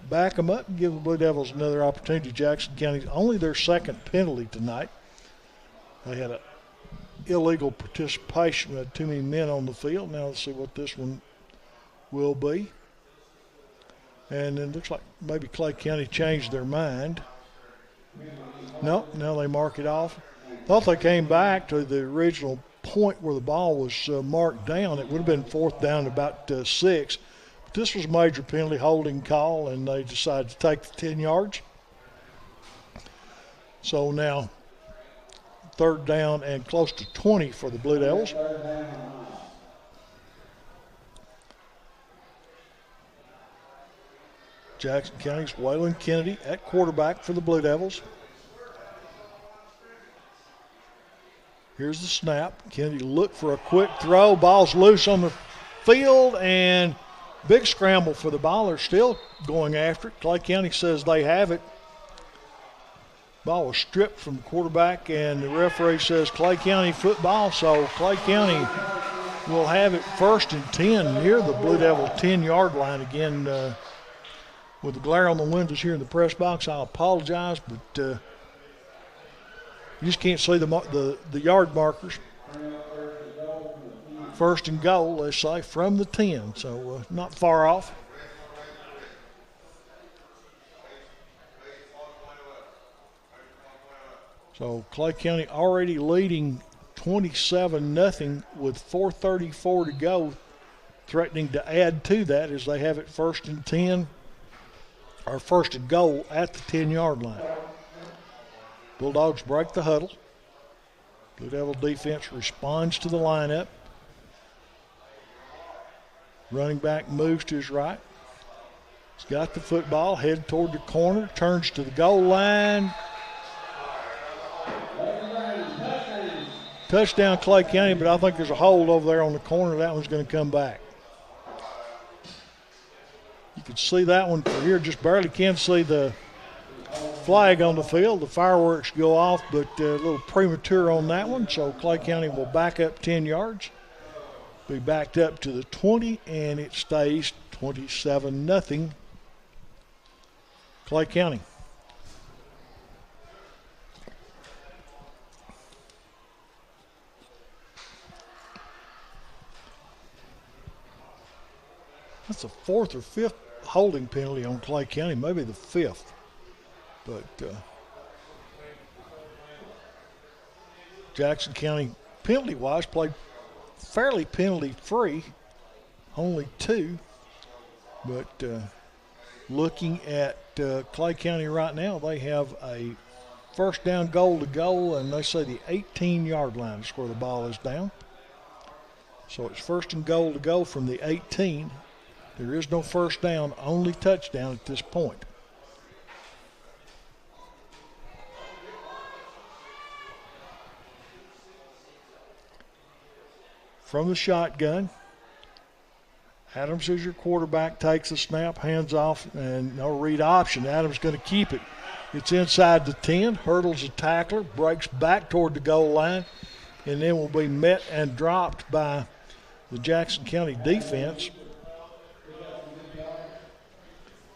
Back them up and give the Blue Devils another opportunity. Jackson County, only their 2nd penalty tonight. They had an illegal participation. We had too many men on the field. Now let's see what this one will be. And it looks like maybe Clay County changed their mind. Nope, now they mark it off. Thought they came back to the original point where the ball was marked down. It would have been 4th down about 6. This was a major penalty holding call, and they decided to take the 10 yards. So now 3rd down and close to 20 for the Blue Devils. Jackson County's Waylon Kennedy at quarterback for the Blue Devils. Here's the snap. Kennedy looked for a quick throw. Ball's loose on the field, and big scramble for the ball. They're still going after it. Clay County says they have it. Ball was stripped from the quarterback, and the referee says Clay County football. So Clay County will have it 1st and 10 near the Blue Devil 10-yard line. Again, with the glare on the windows here in the press box, I apologize, but You just can't see the yard markers. First and goal, let's say, from the 10, so not far off. So Clay County already leading 27-0 with 4:34 to go, threatening to add to that as they have it first and 10, or first and goal at the 10-yard line. Bulldogs break the huddle. Blue Devil defense responds to the lineup. Running back moves to his right. He's got the football, headed toward the corner, turns to the goal line. Touchdown Clay County, but I think there's a hold over there on the corner. That one's going to come back. You can see that one from here, just barely can see the flag on the field. The fireworks go off, but a little premature on that one, so Clay County will back up 10 yards. Be backed up to the 20, and it stays 27-0 Clay County. That's the fourth or fifth holding penalty on Clay County, maybe the fifth. But Jackson County, penalty-wise, played fairly penalty-free, only 2. But looking at Clay County right now, they have a first down goal to go, and they say the 18-yard line is where the ball is down. So it's first and goal to go from the 18. There is no first down, only touchdown at this point. From the shotgun, Adams is your quarterback, takes the snap, hands off, and no read option. Adams going to keep it. It's inside the 10, hurdles a tackler, breaks back toward the goal line, and then will be met and dropped by the Jackson County defense.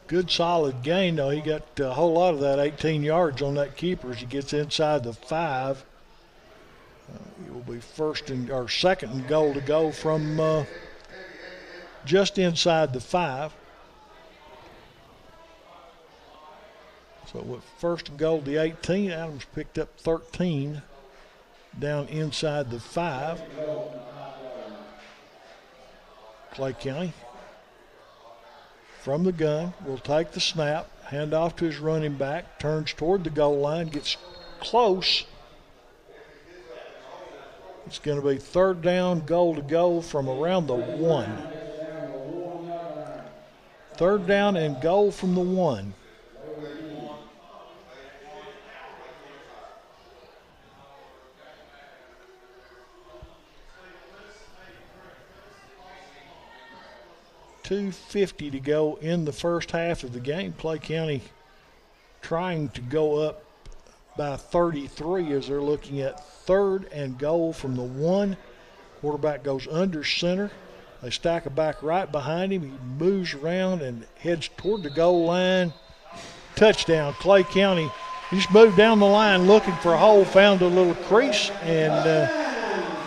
Good solid gain, though. He got a whole lot of that 18 yards on that keeper as he gets inside the 5. It will be second and goal to go from just inside the 5. So with first and goal to the 18, Adams picked up 13 down inside the 5. Clay County from the gun will take the snap, hand off to his running back, turns toward the goal line, gets close. It's going to be third down, goal to go from around the 1. Third down and goal from the 1. .250 to go in the first half of the game. Clay County trying to go up by 33 as they're looking at third and goal from the 1. Quarterback goes under center. They stack a back right behind him. He moves around and heads toward the goal line. Touchdown, Clay County. He just moved down the line looking for a hole, found a little crease, and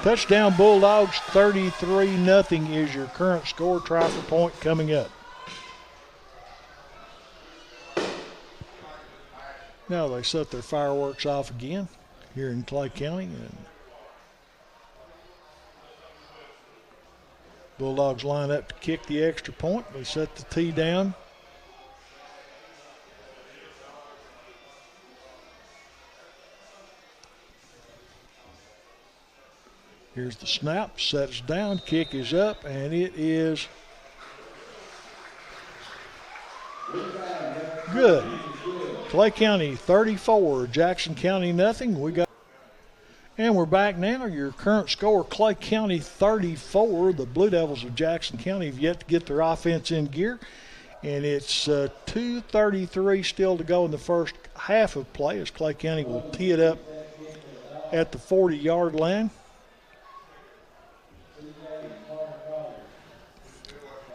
touchdown Bulldogs. 33-0 is your current score. Try for point coming up. Now they set their fireworks off again here in Clay County, and Bulldogs line up to kick the extra point. They set the tee down. Here's the snap, sets down, kick is up, and it is good. Clay County 34, Jackson County nothing. And we're back now. Your current score, Clay County 34. The Blue Devils of Jackson County have yet to get their offense in gear. And it's 2:33 still to go in the first half of play as Clay County will tee it up at the 40-yard line.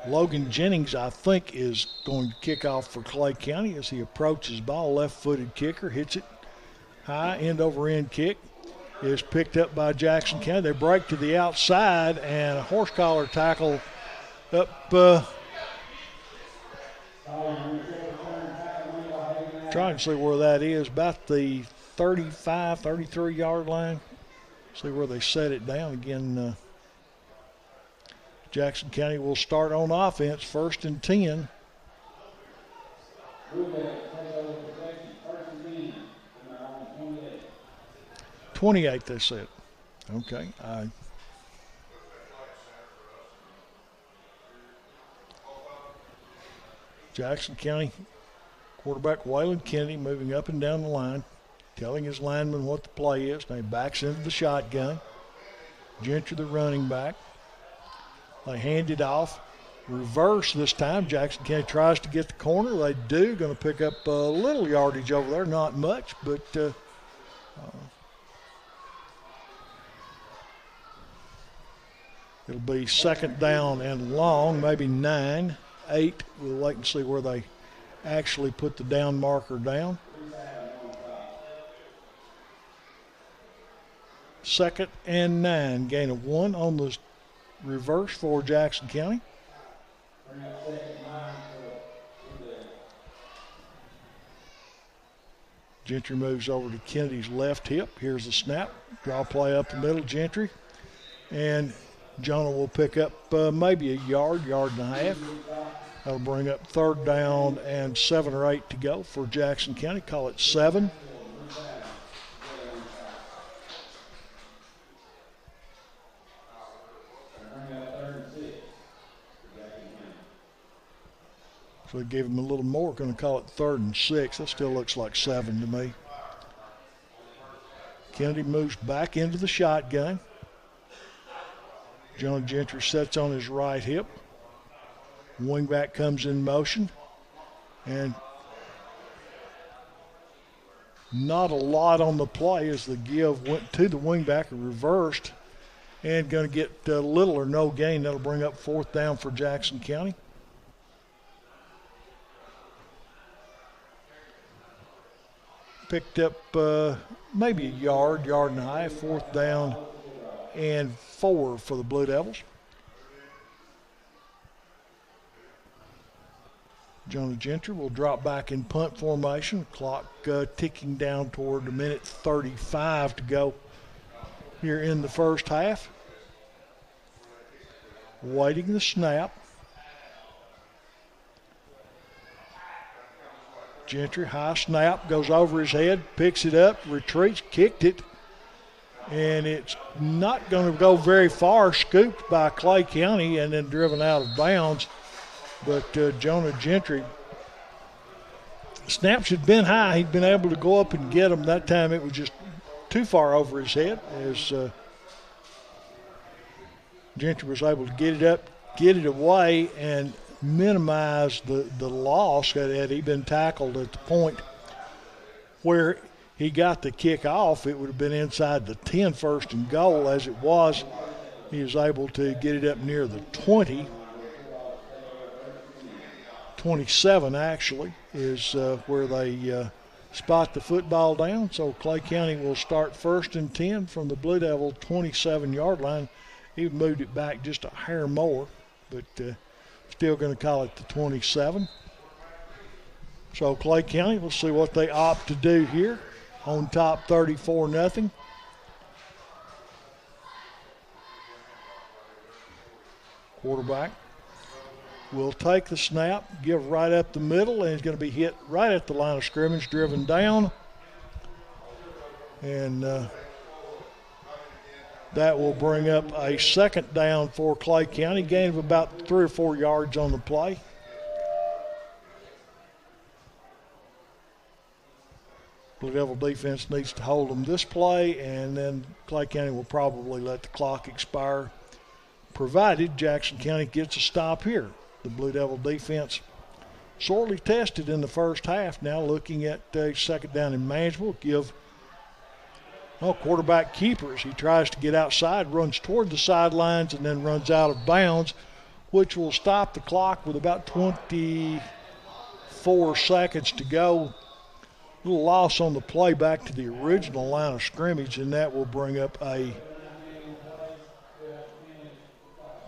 Logan Jennings, I think, is going to kick off for Clay County as he approaches ball. Left-footed kicker, hits it high end-over-end kick is picked up by Jackson County. They break to the outside, and a horse collar tackle up. Trying to see where that is, about the 35, 33-yard line. See where they set it down. Again, Jackson County will start on offense, 1st and 10. .28, they said. Okay. Jackson County quarterback Waylon Kennedy moving up and down the line, telling his lineman what the play is. Now he backs into the shotgun. Gentry, the running back. They hand it off. Reverse this time. Jackson County tries to get the corner. They do. Going to pick up a little yardage over there. Not much, but it'll be 2nd down and long, maybe 9, 8. We'll wait and see where they actually put the down marker down. 2nd and 9. Gain of 1 on the reverse for Jackson County. Gentry moves over to Kennedy's left hip. Here's the snap. Draw play up the middle. Gentry. And Jonah will pick up maybe a yard and a half. That'll bring up 3rd down and 7 or 8 to go for Jackson County. Call it 7. So they gave him a little more. Going to call it 3rd and 6. That still looks like 7 to me. Kennedy moves back into the shotgun. Jonah Gentry sets on his right hip. Wingback comes in motion. And not a lot on the play as the give went to the wingback and reversed. And going to get little or no gain. That'll bring up 4th down for Jackson County. Picked up maybe a yard and a half. 4th down and 4 for the Blue Devils. Jonah Gentry will drop back in punt formation. Clock ticking down toward a minute 35 to go here in the first half. Waiting the snap. Gentry, high snap, goes over his head, picks it up, retreats, kicked it, and it's not going to go very far. Scooped by Clay County and then driven out of bounds. But Jonah Gentry, snaps had been high. He'd been able to go up and get them. That time it was just too far over his head as Gentry was able to get it up, get it away, and minimize the loss. Had he been tackled at the point where he got the kick off, it would have been inside the 10, 1st and goal. As it was, he was able to get it up near the 20. 27 actually is where they spot the football down. So Clay County will start 1st and 10 from the Blue Devil 27-yard line. He moved it back just a hair more, but still going to call it the 27. So Clay County, we'll see what they opt to do here. On top 34-0. Quarterback will take the snap, give right up the middle, and he's going to be hit right at the line of scrimmage, driven down. And that will bring up a 2nd down for Clay County, gain of about 3 or 4 yards on the play. Blue Devil defense needs to hold them this play, and then Clay County will probably let the clock expire, provided Jackson County gets a stop here. The Blue Devil defense sorely tested in the first half. Now looking at 2nd down and manageable. Give quarterback keepers. He tries to get outside, runs toward the sidelines, and then runs out of bounds, which will stop the clock with about 24 seconds to go Little loss on the play back to the original line of scrimmage, and that will bring up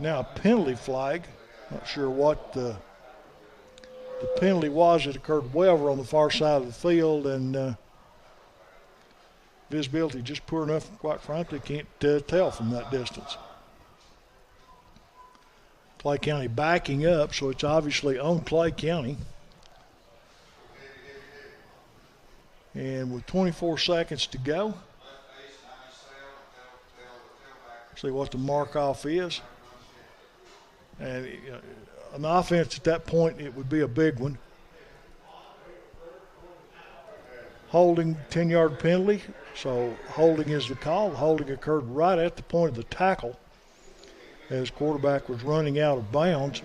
now a penalty flag. Not sure what the penalty was. It occurred way over on the far side of the field, and visibility just poor enough, quite frankly, can't tell from that distance. Clay County backing up, so it's obviously on Clay County. And with 24 seconds to go, see what the mark-off is. And an offense at that point, it would be a big one. Holding, 10-yard penalty. So holding is the call. The holding occurred right at the point of the tackle as quarterback was running out of bounds.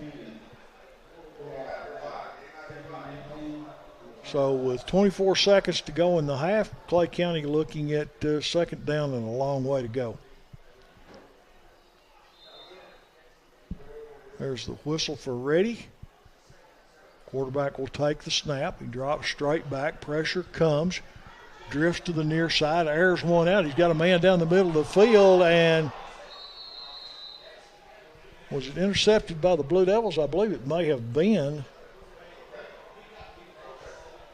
So with 24 seconds to go in the half, Clay County looking at second down and a long way to go. There's the whistle for ready. Quarterback will take the snap. He drops straight back. Pressure comes. Drifts to the near side. Airs one out. He's got a man down the middle of the field, and was it intercepted by the Blue Devils? I believe it may have been.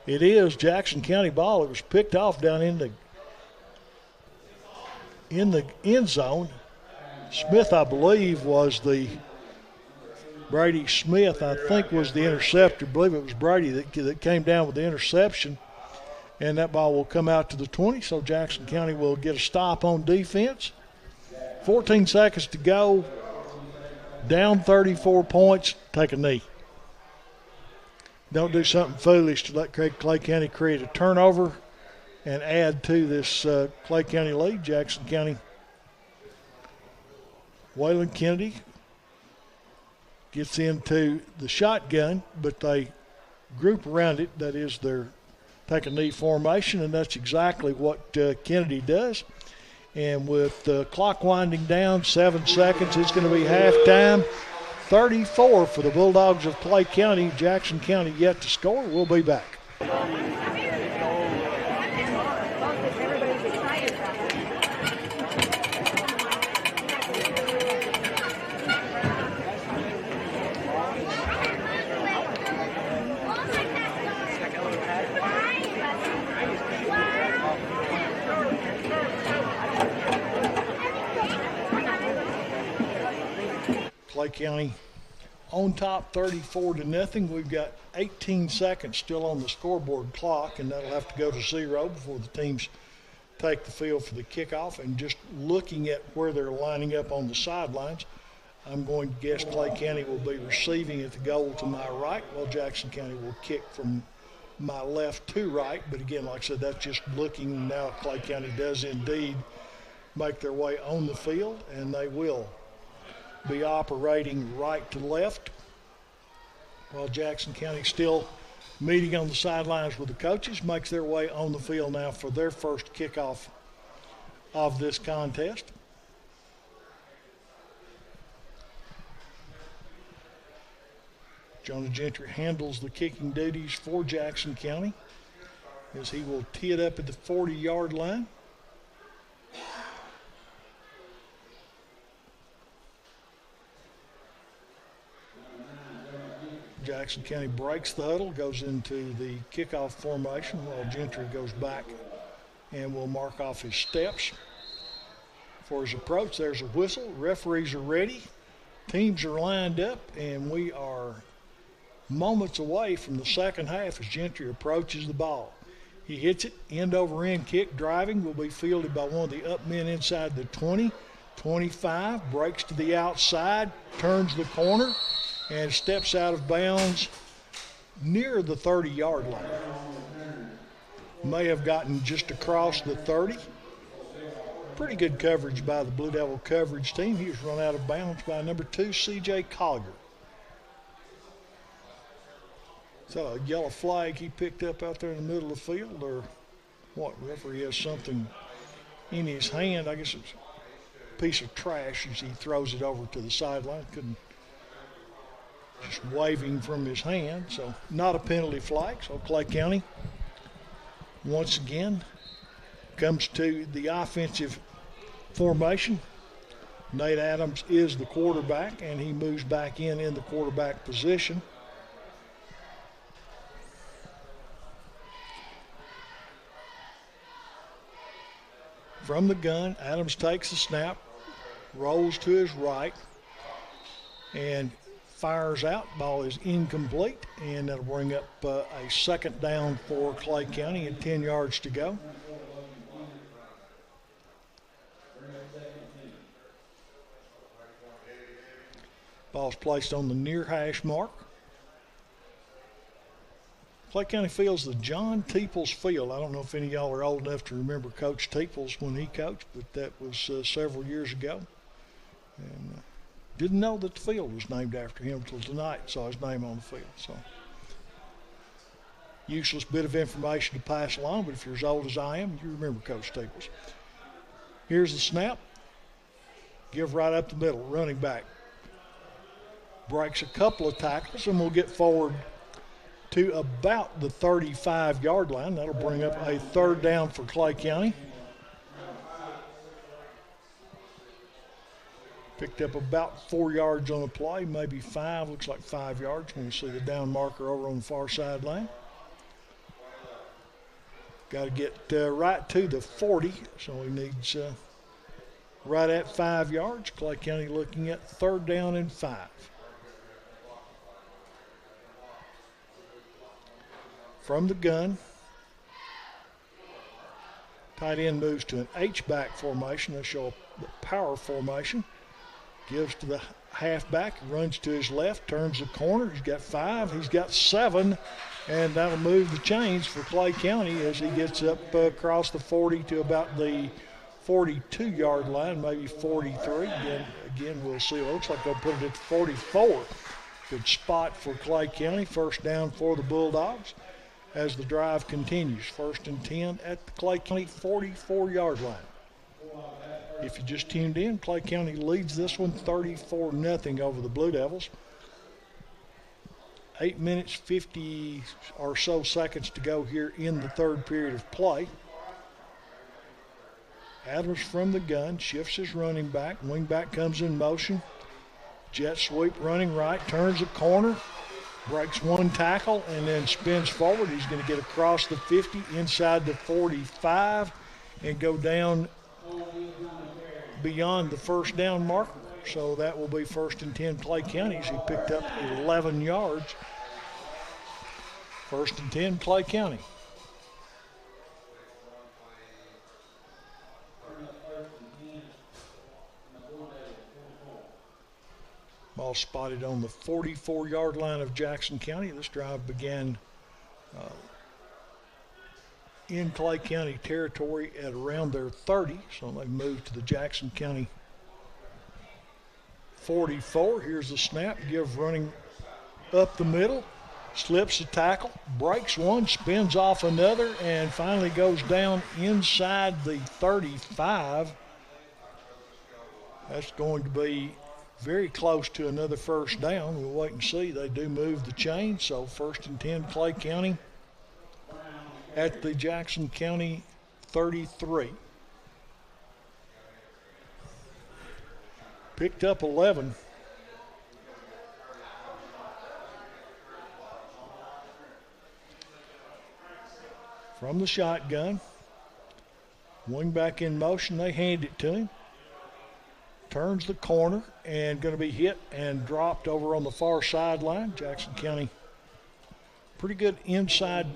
It is Jackson County ball. It was picked off down in the end zone. Smith, I believe, was the Brady Smith, I think, was the interceptor. I believe it was Brady that came down with the interception. And that ball will come out to the 20, so Jackson County will get a stop on defense. 14 seconds to go. Down 34 points. Take a knee. Don't do something foolish to let Clay County create a turnover and add to this Clay County lead. Jackson County. Waylon Kennedy gets into the shotgun, but they group around it. That is their take a knee formation, and that's exactly what Kennedy does. And with the clock winding down, 7 seconds, it's going to be halftime. 34 for the Bulldogs of Clay County. Jackson County yet to score. We'll be back. Clay County on top 34-0. We've got 18 seconds still on the scoreboard clock, and that'll have to go to 0 before the teams take the field for the kickoff. And just looking at where they're lining up on the sidelines, I'm going to guess Clay County will be receiving at the goal to my right, while Jackson County will kick from my left to right. But again, like I said, that's just looking now. Clay County does indeed make their way on the field, and they will be operating right to left, while Jackson County still meeting on the sidelines with the coaches, makes their way on the field now for their first kickoff of this contest. Jonah Gentry handles the kicking duties for Jackson County as he will tee it up at the 40-yard line. Jackson County breaks the huddle, goes into the kickoff formation while Gentry goes back and will mark off his steps. For his approach, there's a whistle. Referees are ready. Teams are lined up, and we are moments away from the second half as Gentry approaches the ball. He hits it, end-over-end kick, driving, will be fielded by one of the up men inside the 20, 25, breaks to the outside, turns the corner, and steps out of bounds near the 30-yard line. May have gotten just across the 30. Pretty good coverage by the Blue Devil coverage team. He was run out of bounds by number 2, C.J. Collier. So a yellow flag he picked up out there in the middle of the field, or what? Referee has something in his hand. I guess it's a piece of trash as he throws it over to the sideline. Couldn't. Just waving from his hand, so not a penalty flag. So Clay County once again comes to the offensive formation. Nate Adams is the quarterback, and he moves back in the quarterback position. From the gun, Adams takes the snap, rolls to his right, and fires out. Ball is incomplete, and that'll bring up a second down for Clay County and 10 yards to go. Ball's placed on the near hash mark. Clay County Field's the John Teeples Field. I don't know if any of y'all are old enough to remember Coach Teeples when he coached, but that was several years ago. And didn't know that the field was named after him until tonight. Saw his name on the field. So useless bit of information to pass along, but if you're as old as I am, you remember Coach Teeples. Here's the snap. Give right up the middle, running back. Breaks a couple of tackles, and we'll get forward to about the 35-yard line. That'll bring up a third down for Clay County. Picked up about 4 yards on the play, maybe 5, looks like 5 yards when you see the down marker over on the far sideline. Got to get right to the 40, so he needs right at 5 yards. Clay County looking at third down and 5. From the gun, tight end moves to an H-back formation. They show the power formation. Gives to the halfback, runs to his left, turns the corner. He's got 5, he's got 7, and that'll move the chains for Clay County as he gets up across the 40 to about the 42-yard line, maybe 43. Again, we'll see. It looks like they'll put it at 44. Good spot for Clay County. First down for the Bulldogs as the drive continues. First and 10 at the Clay County 44-yard line. If you just tuned in, Clay County leads this one 34-0 over the Blue Devils. 8 minutes, 50 or so seconds to go here in the third period of play. Adams from the gun, shifts his running back. Wingback comes in motion. Jet sweep running right, turns the corner. Breaks one tackle and then spins forward. He's going to get across the 50, inside the 45, and go down beyond the first down marker. So that will be first and 10 Clay County. He picked up 11 yards. First and 10 Clay County. Ball spotted on the 44-yard line of Jackson County. This drive began in Clay County territory at around their 30, so they moved to the Jackson County 44. Here's the snap. Give running up the middle. Slips a tackle, breaks one, spins off another, and finally goes down inside the 35. That's going to be very close to another first down. We'll wait and see. They do move the chain, so first and 10 Clay County at the Jackson County 33. Picked up 11. From the shotgun. Wingback in motion. They hand it to him. Turns the corner and going to be hit and dropped over on the far sideline. Jackson County, pretty good inside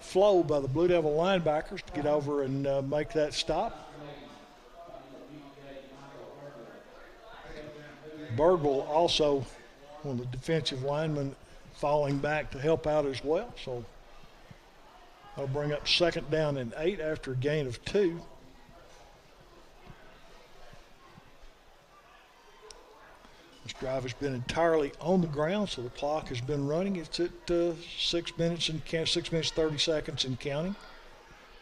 flow by the Blue Devil linebackers to get over and make that stop. Birdwell also, one of the defensive linemen, falling back to help out as well. So that'll bring up second down and 8 after a gain of 2. This drive has been entirely on the ground, so the clock has been running. It's at 6 minutes 30 seconds and counting.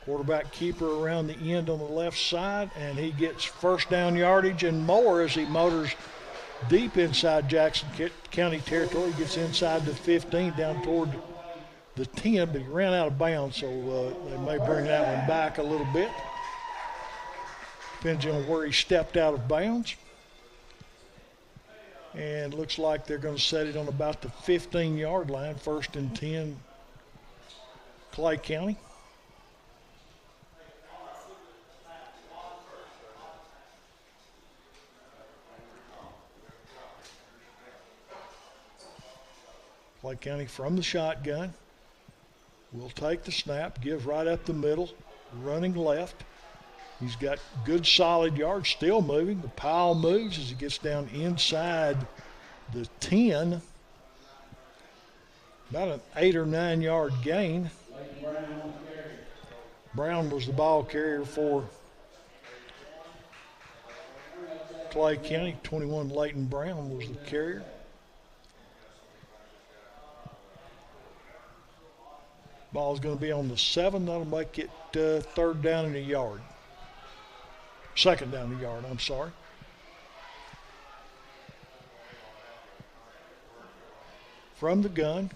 Quarterback keeper around the end on the left side, and he gets first down yardage and more as he motors deep inside Jackson County territory. Gets inside the 15 down toward the 10, but he ran out of bounds, so they may bring that one back a little bit. Depends on where he stepped out of bounds. And looks like they're going to set it on about the 15-yard line, 1st and 10, Clay County. Clay County from the shotgun will take the snap, give right up the middle, running left. He's got good solid yards, still moving. The pile moves as he gets down inside the 10. About an 8 or 9 yard gain. Brown was the ball carrier for Clay County. 21 Leighton Brown was the carrier. Ball's going to be on the 7. That'll make it 3rd down and a yard. 2nd down the yard, I'm sorry. From the gun.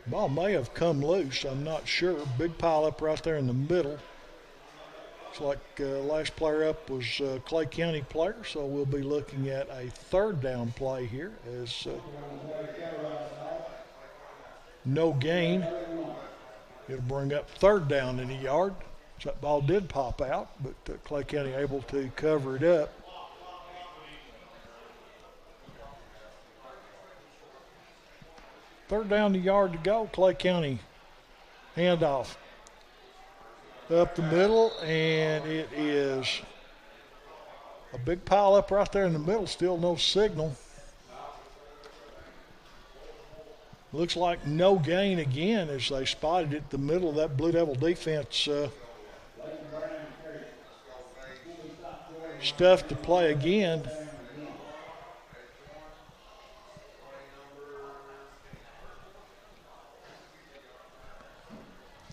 Ball may have come loose, I'm not sure. Big pile up right there in the middle. Looks like last player up was Clay County player, so we'll be looking at a 3rd down play here as no gain. It'll bring up 3rd down in a yard. So that ball did pop out, but Clay County able to cover it up. Third down the yard to go. Clay County handoff up the middle, and it is a big pile up right there in the middle. Still no signal. Looks like no gain again as they spotted it. The middle of that Blue Devil defense stuff to play again.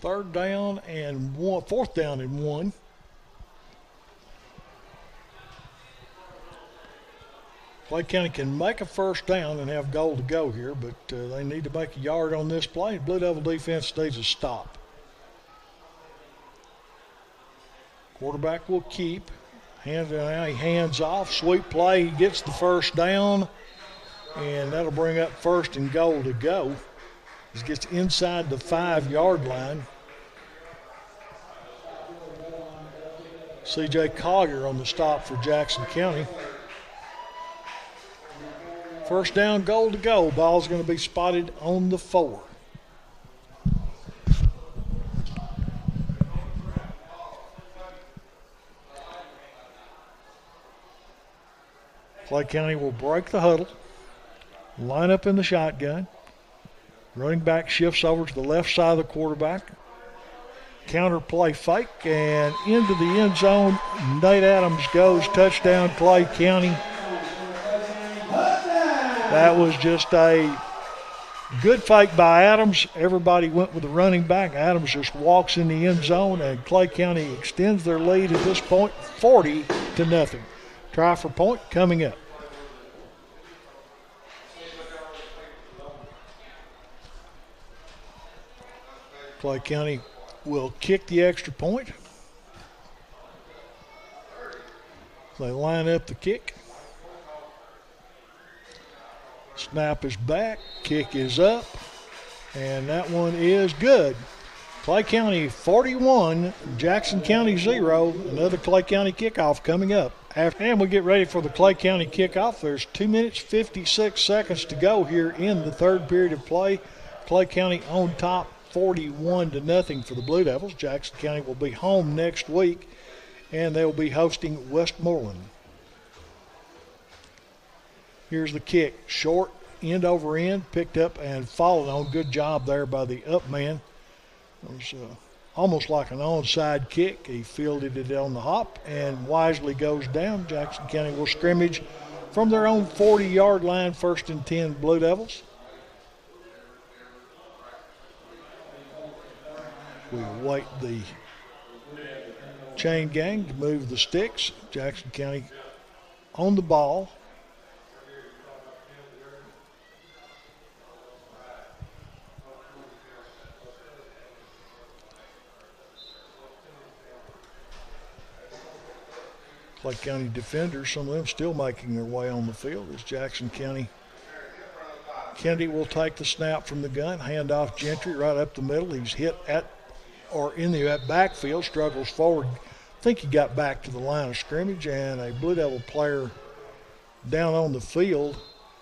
Third down and 1, 4th down and 1. Clay County can make a 1st down and have goal to go here, but they need to make a yard on this play. Blue Devil defense needs a stop. Quarterback will keep. Now he hands off. Sweep play. He gets the 1st down, and that'll bring up 1st and goal to go. He gets inside the 5-yard line. C.J. Collier on the stop for Jackson County. 1st down, goal to go. Ball's going to be spotted on the 4. Clay County will break the huddle, line up in the shotgun. Running back shifts over to the left side of the quarterback. Counter play fake and into the end zone. Nate Adams goes, touchdown Clay County. That was just a good fake by Adams. Everybody went with the running back. Adams just walks in the end zone, and Clay County extends their lead at this point 40-0. Try for point coming up. Clay County will kick the extra point. They line up the kick. Snap is back, kick is up, and that one is good. Clay County 41, Jackson County 0. Another Clay County kickoff coming up. And we get ready for the Clay County kickoff. There's 2 minutes, 56 seconds to go here in the 3rd period of play. Clay County on top 41-0 for the Blue Devils. Jackson County will be home next week, and they'll be hosting Westmoreland. Here's the kick. Short, end over end, picked up and followed on. Good job there by the up man. It was almost like an onside kick. He fielded it on the hop and wisely goes down. Jackson County will scrimmage from their own 40-yard line, 1st and 10 Blue Devils. We await the chain gang to move the sticks. Jackson County on the ball. Clay County defenders, some of them still making their way on the field as Jackson County. Kennedy will take the snap from the gun, hand off Gentry right up the middle. He's hit at or in the backfield, struggles forward. I think he got back to the line of scrimmage, and a Blue Devil player down on the field,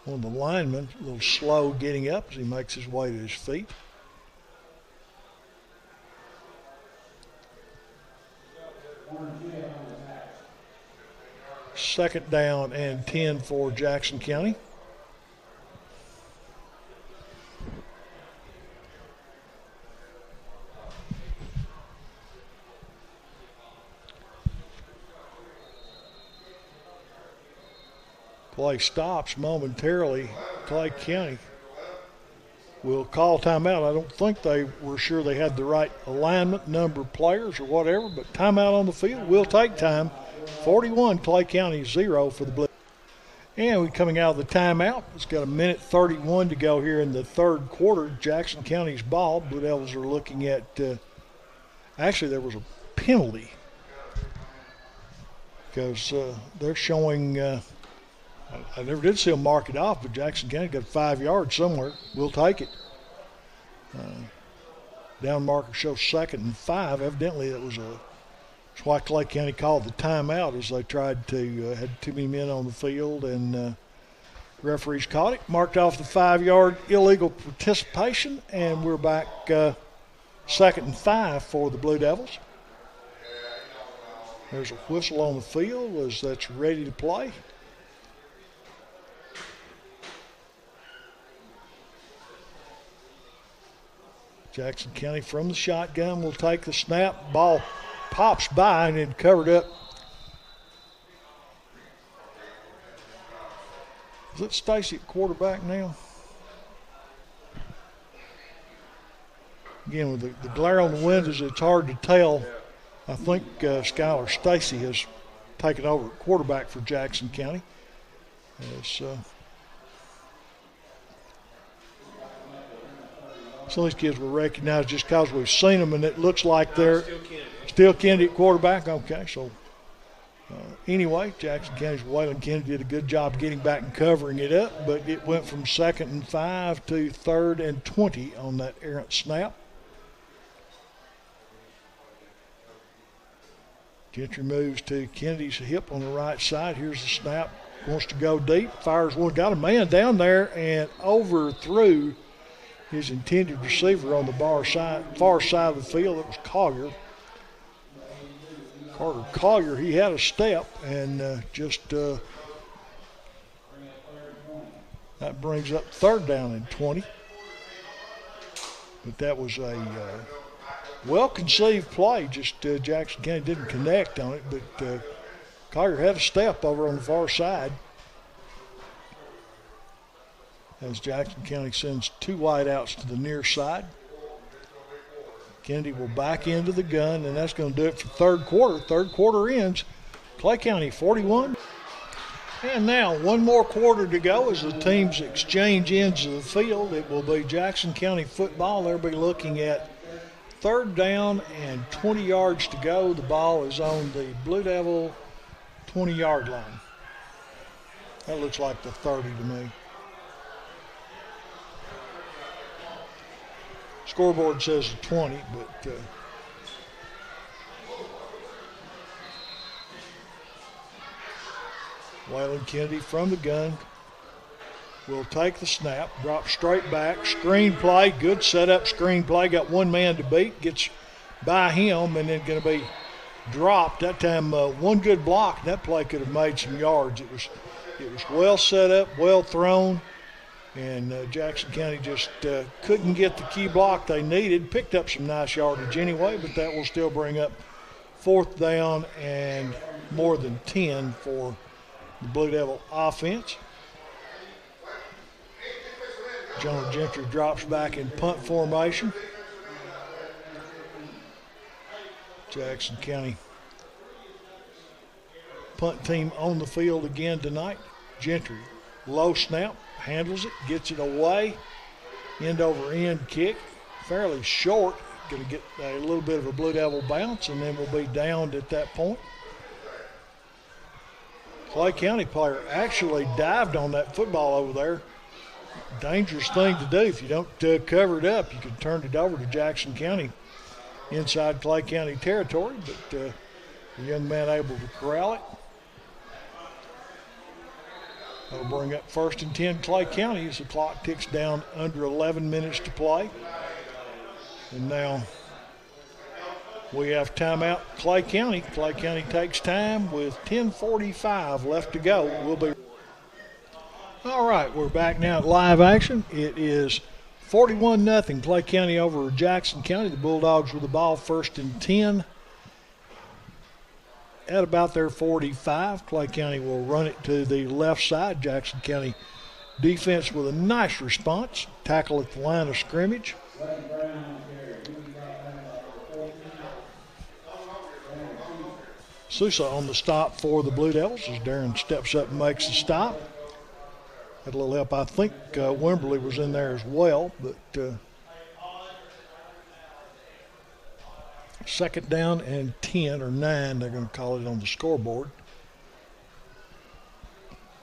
one of the linemen, a little slow getting up as he makes his way to his feet. Second down and 10 for Jackson County. Play stops momentarily. Clay County will call timeout. I don't think they were sure they had the right alignment, number of players or whatever, but timeout on the field will take time. 41, Clay County 0 for the Blue. And we're coming out of the timeout. It's got a minute 31 to go here in the third quarter. Jackson County's ball. Blue Devils are looking at, actually there was a penalty because they're showing, I never did see them mark it off, but Jackson County got 5 yards somewhere. We'll take it. Down marker shows 2nd and 5. Evidently that was that's why Clay County called the timeout, as they tried to, had too many men on the field, and referees caught it. Marked off the 5-yard illegal participation, and we're back 2nd and 5 for the Blue Devils. There's a whistle on the field as that's ready to play. Jackson County from the shotgun will take the snap. Ball pops by and then covered up. Is it Stacy at quarterback now? Again, with the glare on the windows, it's hard to tell. I think Skylar Stacy has taken over at quarterback for Jackson County. Some of these kids were recognized just because we've seen them, and it looks like they're still Kennedy at quarterback. Okay, so anyway, Jackson County's Waylon Kennedy did a good job getting back and covering it up, but it went from 2nd and 5 to 3rd and 20 on that errant snap. Gentry moves to Kennedy's hip on the right side. Here's the snap. Wants to go deep. Fires one. Got a man down there and overthrew his intended receiver on the far side of the field. It was Collier. Carter Collier, he had a step and that brings up 3rd down and 20. But that was a well-conceived play. Just Jackson County didn't connect on it, but Collier had a step over on the far side. As Jackson County sends 2 wideouts to the near side. Kennedy will back into the gun, and that's going to do it for third quarter. Third quarter ends. Clay County 41. And now 1 more quarter to go as the teams exchange ends of the field. It will be Jackson County football. They'll be looking at 3rd down and 20 yards to go. The ball is on the Blue Devil 20-yard line. That looks like the 30 to me. Scoreboard says 20, but Waylon Kennedy from the gun will take the snap, drop straight back, screen play, good setup screen play, got 1 man to beat, gets by him, and then going to be dropped. That time 1 good block, and that play could have made some yards. It was well set up, well thrown. And Jackson County just couldn't get the key block they needed. Picked up some nice yardage anyway, but that will still bring up 4th down and more than 10 for the Blue Devil offense. Jonah Gentry drops back in punt formation. Jackson County punt team on the field again tonight. Gentry, low snap. Handles it, gets it away, end over end kick, fairly short, going to get a little bit of a Blue Devil bounce, and then we'll be downed at that point. Clay County player actually dived on that football over there. Dangerous thing to do. If you don't cover it up, you can turn it over to Jackson County inside Clay County territory, but the young man able to corral it. That'll bring up 1st and 10 Clay County as the clock ticks down under 11 minutes to play. And now we have timeout Clay County. Clay County takes time with 10:45 left to go. We'll be all right. We're back now at live action. It is 41-0 Clay County over Jackson County. The Bulldogs with the ball 1st and 10 at about their 45. Clay County will run it to the left side. Jackson County defense with a nice response. Tackle at the line of scrimmage. Sousa on the stop for the Blue Devils as Darren steps up and makes the stop. Had a little help. I think Wimberley was in there as well, but 2nd down and 10 or 9, they're going to call it on the scoreboard.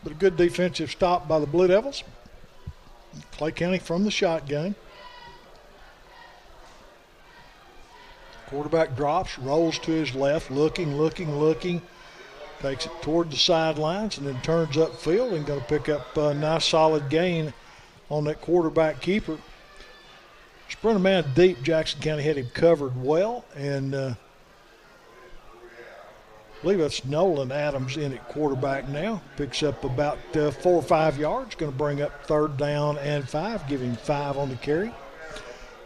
But a good defensive stop by the Blue Devils. Clay County from the shotgun. Quarterback drops, rolls to his left, looking. Takes it toward the sidelines and then turns upfield and going to pick up a nice solid gain on that quarterback keeper. Sprint a man deep. Jackson County had him covered well, and I believe that's Nolan Adams in at quarterback now. Picks up about 4 or 5 yards. Going to bring up 3rd down and 5, giving 5 on the carry.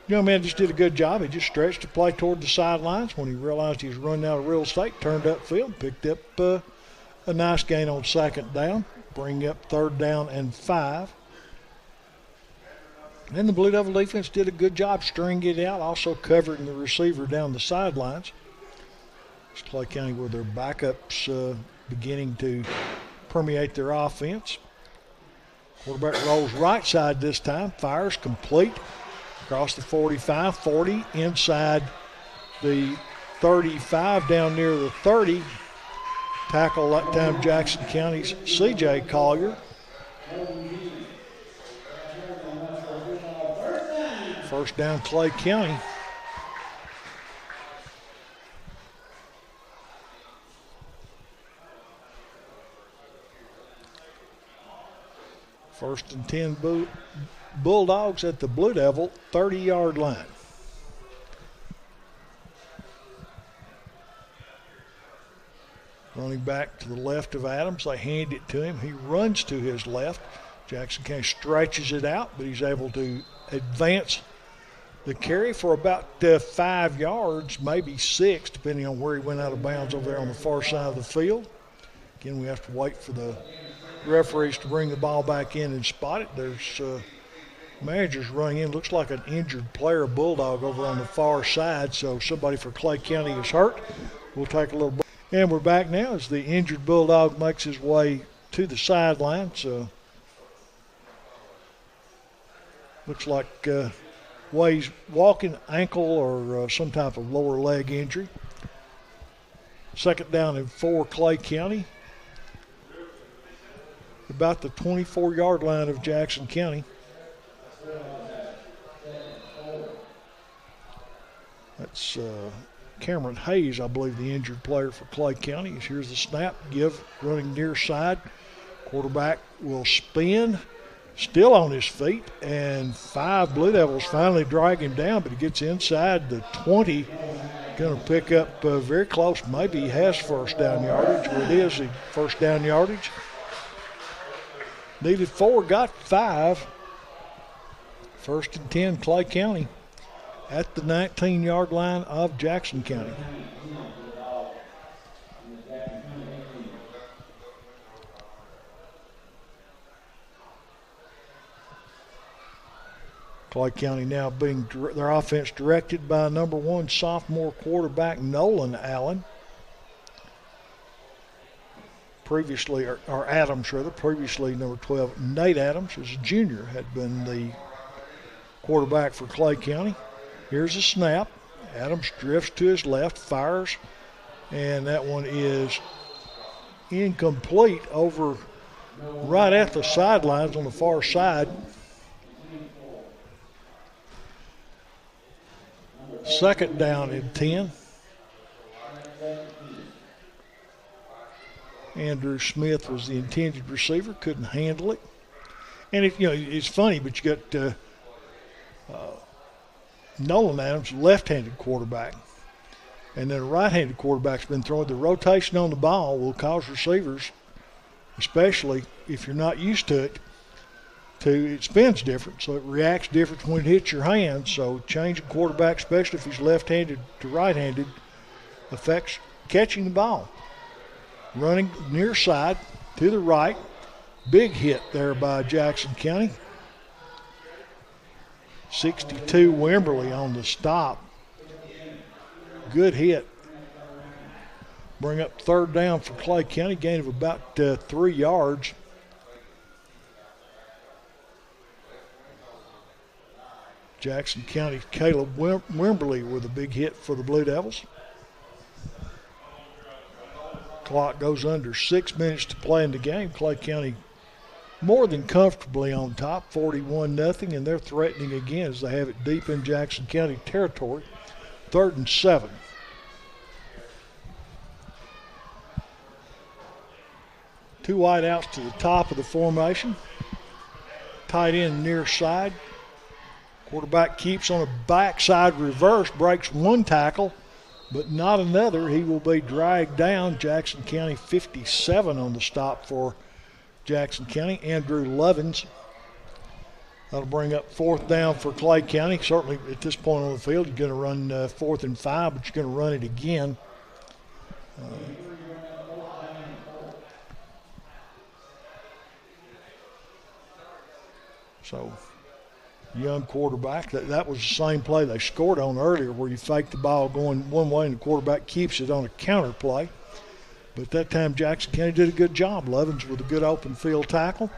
Young man just did a good job. He just stretched to play toward the sidelines. When he realized he was running out of real estate, turned upfield, picked up a nice gain on 2nd down, bring up 3rd down and 5. And the Blue Devil defense did a good job stringing it out, also covering the receiver down the sidelines. It's Clay County with their backups beginning to permeate their offense. Quarterback rolls right side this time, fires complete. Across the 45, 40, inside the 35, down near the 30. Tackle that time Jackson County's C.J. Collier. 1st down Clay County. First and 10 Bulldogs at the Blue Devil 30-yard line. Running back to the left of Adams. They hand it to him. He runs to his left. Jackson County stretches it out, but he's able to advance the carry for about 5 yards, maybe 6, depending on where he went out of bounds over there on the far side of the field. Again, we have to wait for the referees to bring the ball back in and spot it. There's managers running in. Looks like an injured player, Bulldog, over on the far side. So somebody for Clay County is hurt. We'll take a little break. And we're back now as the injured Bulldog makes his way to the sideline. So looks like Way's walking, ankle or some type of lower leg injury. 2nd down and 4 Clay County. About the 24-yard line of Jackson County. That's Cameron Hayes, I believe, the injured player for Clay County. Here's the snap, give, running near side. Quarterback will spin, still on his feet, and 5 Blue Devils finally drag him down, but he gets inside the 20. Going to pick up very close. Maybe he has 1st down yardage. Well, it is the 1st down yardage. Needed 4, got 5. 1st and 10, Clay County at the 19-yard line of Jackson County. Clay County now being their offense directed by number 1 sophomore quarterback Nolan Allen. Previously, or Adams rather, previously number 12 Nate Adams, as a junior, had been the quarterback for Clay County. Here's a snap. Adams drifts to his left, fires, and that one is incomplete over right at the sidelines on the far side. Second down and 10. Andrew Smith was the intended receiver, couldn't handle it. And it's funny, but you got Nolan Adams, left-handed quarterback, and then a right-handed quarterback's been throwing. The rotation on the ball will cause receivers, especially if you're not used to it, it spins different, so it reacts different when it hits your hands. So changing quarterback, especially if he's left-handed to right-handed, affects catching the ball. Running near side to the right. Big hit there by Jackson County. 62 Wimberley on the stop. Good hit. Bring up third down for Clay County, gain of about 3 yards. Jackson County Caleb Wimberley with a big hit for the Blue Devils. Clock goes under 6 minutes to play in the game. Clay County more than comfortably on top, 41-0, and they're threatening again as they have it deep in Jackson County territory. 3rd and 7. Two wide outs to the top of the formation. Tight end near side. Quarterback keeps on a backside reverse, breaks one tackle, but not another. He will be dragged down. Jackson County 57 on the stop for Jackson County. Andrew Lovins. That'll bring up 4th down for Clay County. Certainly at this point on the field, you're going to run 4th and 5, but you're going to run it again. So young quarterback. That was the same play they scored on earlier where you fake the ball going one way and the quarterback keeps it on a counter play. But that time Jackson County did a good job. Lovins with a good open field tackle.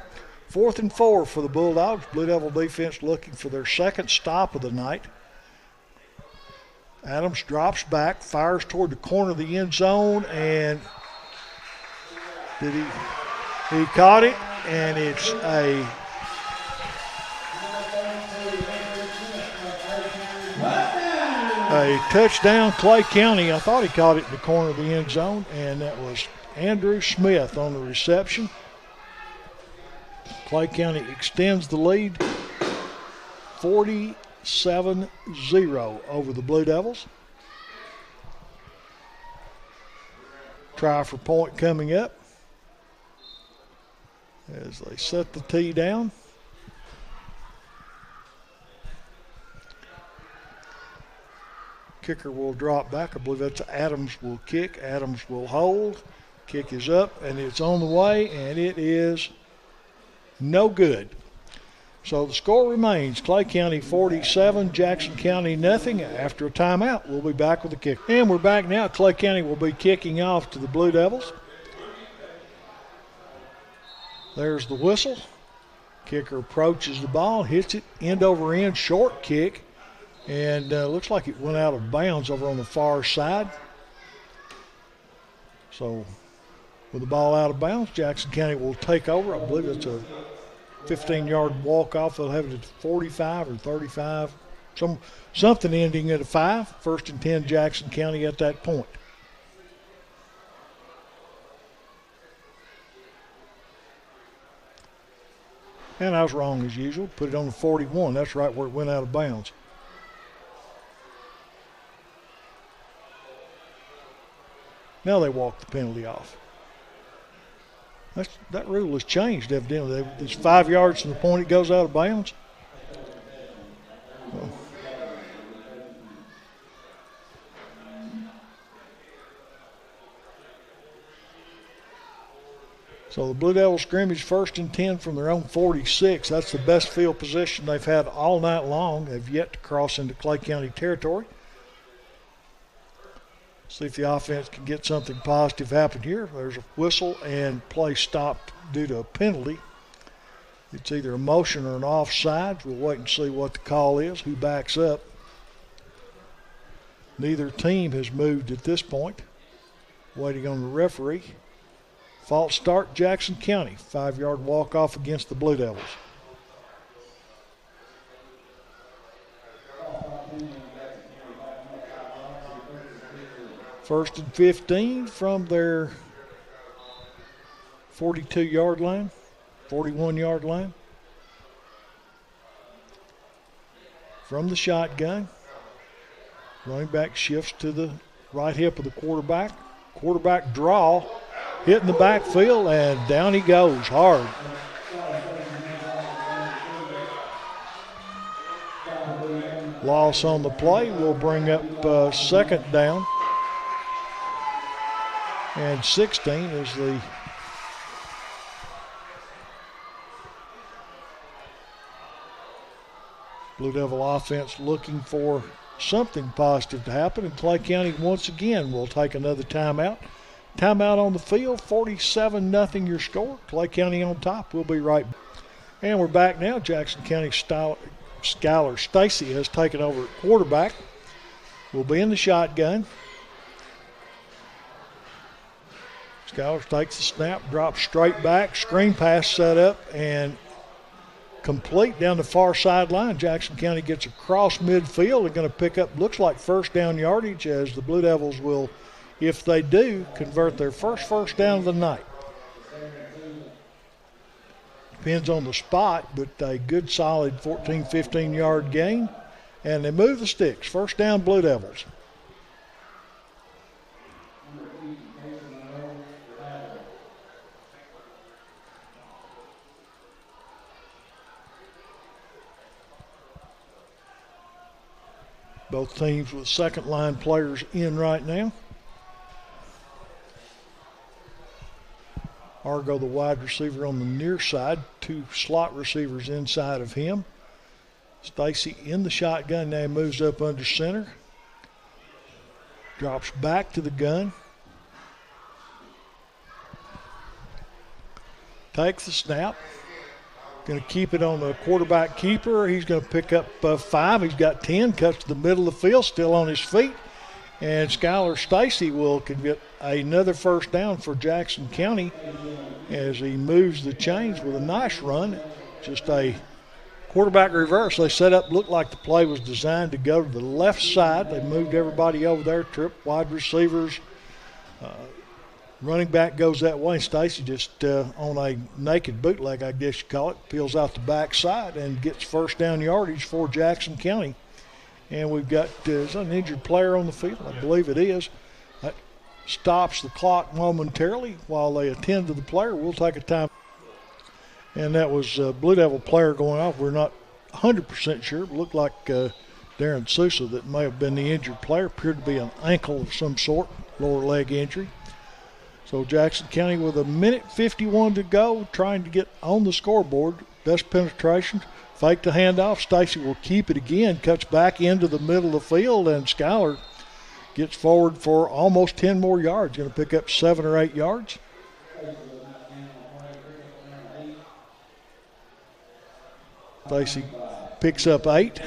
4th and 4 for the Bulldogs. Blue Devil defense looking for their second stop of the night. Adams drops back, fires toward the corner of the end zone, and he caught it, and it's a touchdown, Clay County. I thought he caught it in the corner of the end zone, and that was Andrew Smith on the reception. Clay County extends the lead 47-0 over the Blue Devils. Try for point coming up as they set the tee down. Kicker will drop back. I believe that's Adams will kick. Adams will hold. Kick is up, and it's on the way, and it is no good. So the score remains Clay County 47, Jackson County nothing. After a timeout, we'll be back with the kick. And we're back now. Clay County will be kicking off to the Blue Devils. There's the whistle. Kicker approaches the ball, hits it end over end, short kick. And looks like it went out of bounds over on the far side. So with the ball out of bounds, Jackson County will take over. I believe it's a 15-yard walk-off. They'll have it at 45 or 35, something ending at a 5. 1st and 10, Jackson County at that point. And I was wrong as usual. Put it on the 41. That's right where it went out of bounds. Now they walk the penalty off. That rule has changed, evidently. It's 5 yards from the point it goes out of bounds. Well, so the Blue Devils scrimmage 1st and 10 from their own 46. That's the best field position they've had all night long. They've yet to cross into Clay County territory. See if the offense can get something positive happen here. There's a whistle and play stopped due to a penalty. It's either a motion or an offside. We'll wait and see what the call is, who backs up. Neither team has moved at this point. Waiting on the referee. False start, Jackson County. 5-yard walk-off against the Blue Devils. First and 15 from their 42-yard line, 41-yard line. From the shotgun, running back shifts to the right hip of the quarterback. Quarterback draw, hitting the backfield, and down he goes hard. Loss on the play will bring up second down. And 16 is the Blue Devil offense looking for something positive to happen. And Clay County once again will take another timeout. Timeout on the field, 47-0 your score. Clay County on top. We'll be right back. And we're back now. Jackson County Skylar Stacy has taken over at quarterback. Will be in the shotgun. Skylar takes the snap, drops straight back, screen pass set up, and complete down the far sideline. Jackson County gets across midfield and going to pick up, looks like first down yardage, as the Blue Devils will, if they do, convert their first down of the night. Depends on the spot, but a good solid 14, 15-yard gain. And they move the sticks. First down, Blue Devils. Both teams with second-line players in right now. Argo, the wide receiver, on the near side. 2 slot receivers inside of him. Stacy in the shotgun now, moves up under center. Drops back to the gun. Takes the snap. Going to keep it on the quarterback keeper. He's going to pick up 5. He's got 10. Cuts to the middle of the field, still on his feet. And Skylar Stacy will get another first down for Jackson County as he moves the chains with a nice run. Just a quarterback reverse. They set up, looked like the play was designed to go to the left side. They moved everybody over there, trip wide receivers. Running back goes that way. Stacy just on a naked bootleg, I guess you call it, peels out the backside and gets first down yardage for Jackson County. And we've got an injured player on the field. I believe it is. That stops the clock momentarily while they attend to the player. We'll take a time. And that was a Blue Devil player going off. We're not 100% sure. It looked like Darren Sousa that may have been the injured player. Appeared to be an ankle of some sort, lower leg injury. So Jackson County with 1:51 to go, trying to get on the scoreboard. Best penetration. Fake the handoff. Stacy will keep it again. Cuts back into the middle of the field, and Skylar gets forward for almost 10 more yards. Going to pick up 7 or 8 yards. Stacy picks up 8.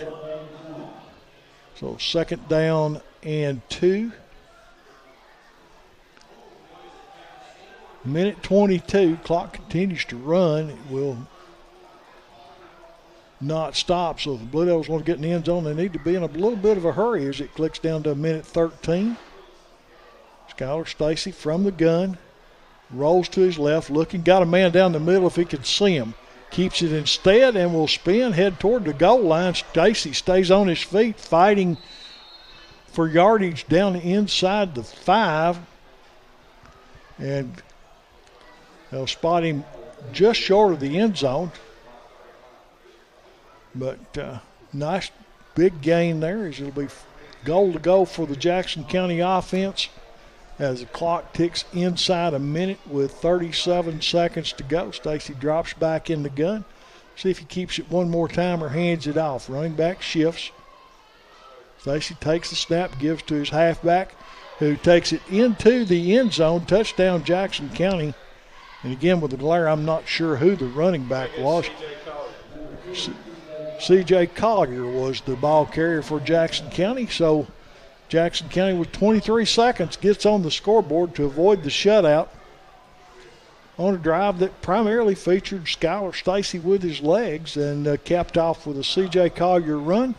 So second down and 2. 1:22. Clock continues to run. It will not stop. So if the Blue Devils want to get in the end zone, they need to be in a little bit of a hurry as it clicks down to 1:13. Skylar Stacy from the gun. Rolls to his left, looking. Got a man down the middle if he could see him. Keeps it instead and will spin, head toward the goal line. Stacy stays on his feet, fighting for yardage down inside the 5. And they'll spot him just short of the end zone. But nice big gain there, as it'll be goal to go for the Jackson County offense as the clock ticks inside a minute with 37 seconds to go. Stacy drops back in the gun. See if he keeps it one more time or hands it off. Running back shifts. Stacy takes the snap, gives to his halfback, who takes it into the end zone. Touchdown, Jackson County. And again, with the glare, I'm not sure who the running back was. C.J. Collier was the ball carrier for Jackson County. So Jackson County with 23 seconds gets on the scoreboard to avoid the shutout. on a drive that primarily featured Skylar Stacy with his legs and capped off with a C.J. Collier run.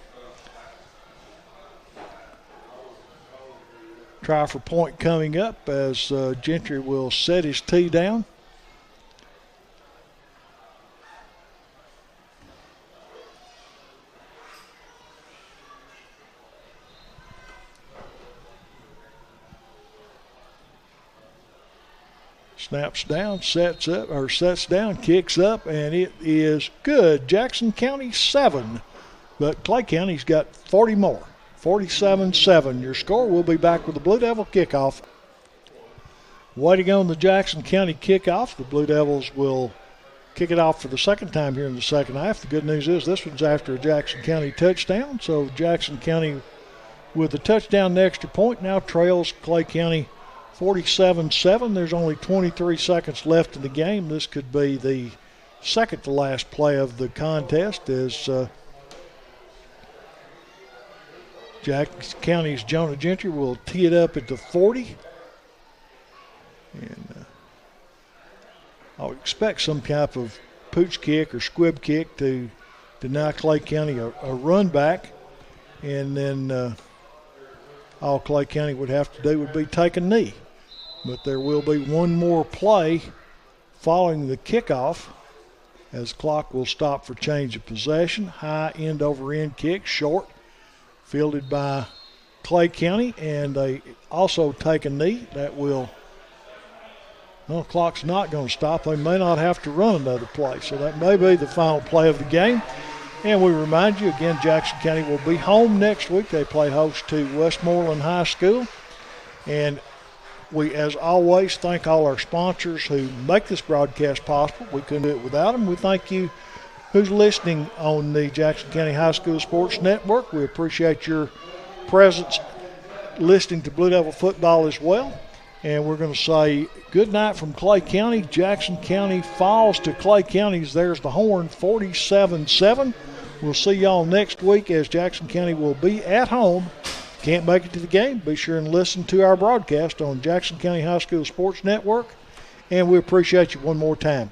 Try for point coming up as Gentry will set his tee down. Snaps down, sets down, kicks up, and it is good. Jackson County 7, but Clay County's got 40 more. 47-7. Your score. We'll be back with the Blue Devil kickoff. Waiting on the Jackson County kickoff. The Blue Devils will kick it off for the second time here in the second half. The good news is this one's after a Jackson County touchdown. So Jackson County with the touchdown and extra point now trails Clay County 47-7. There's only 23 seconds left in the game. This could be the second to last play of the contest as Jackson County's Jonah Gentry will tee it up at the 40. And I'll expect some type of pooch kick or squib kick to deny Clay County a run back. And then all Clay County would have to do would be take a knee. But there will be one more play following the kickoff as clock will stop for change of possession. High end over end kick, short, fielded by Clay County, and they also take a knee. That will, well, the clock's not going to stop. They may not have to run another play, so that may be the final play of the game. And we remind you again, Jackson County will be home next week. They play host to Westmoreland High School. And we, as always, thank all our sponsors who make this broadcast possible. We couldn't do it without them. We thank you who's listening on the Jackson County High School Sports Network. We appreciate your presence listening to Blue Devil football as well. And we're going to say good night from Clay County. Jackson County falls to Clay County's. There's the horn, 47-7. We'll see y'all next week as Jackson County will be at home. Can't make it to the game? Be sure and listen to our broadcast on Jackson County High School Sports Network. And we appreciate you one more time.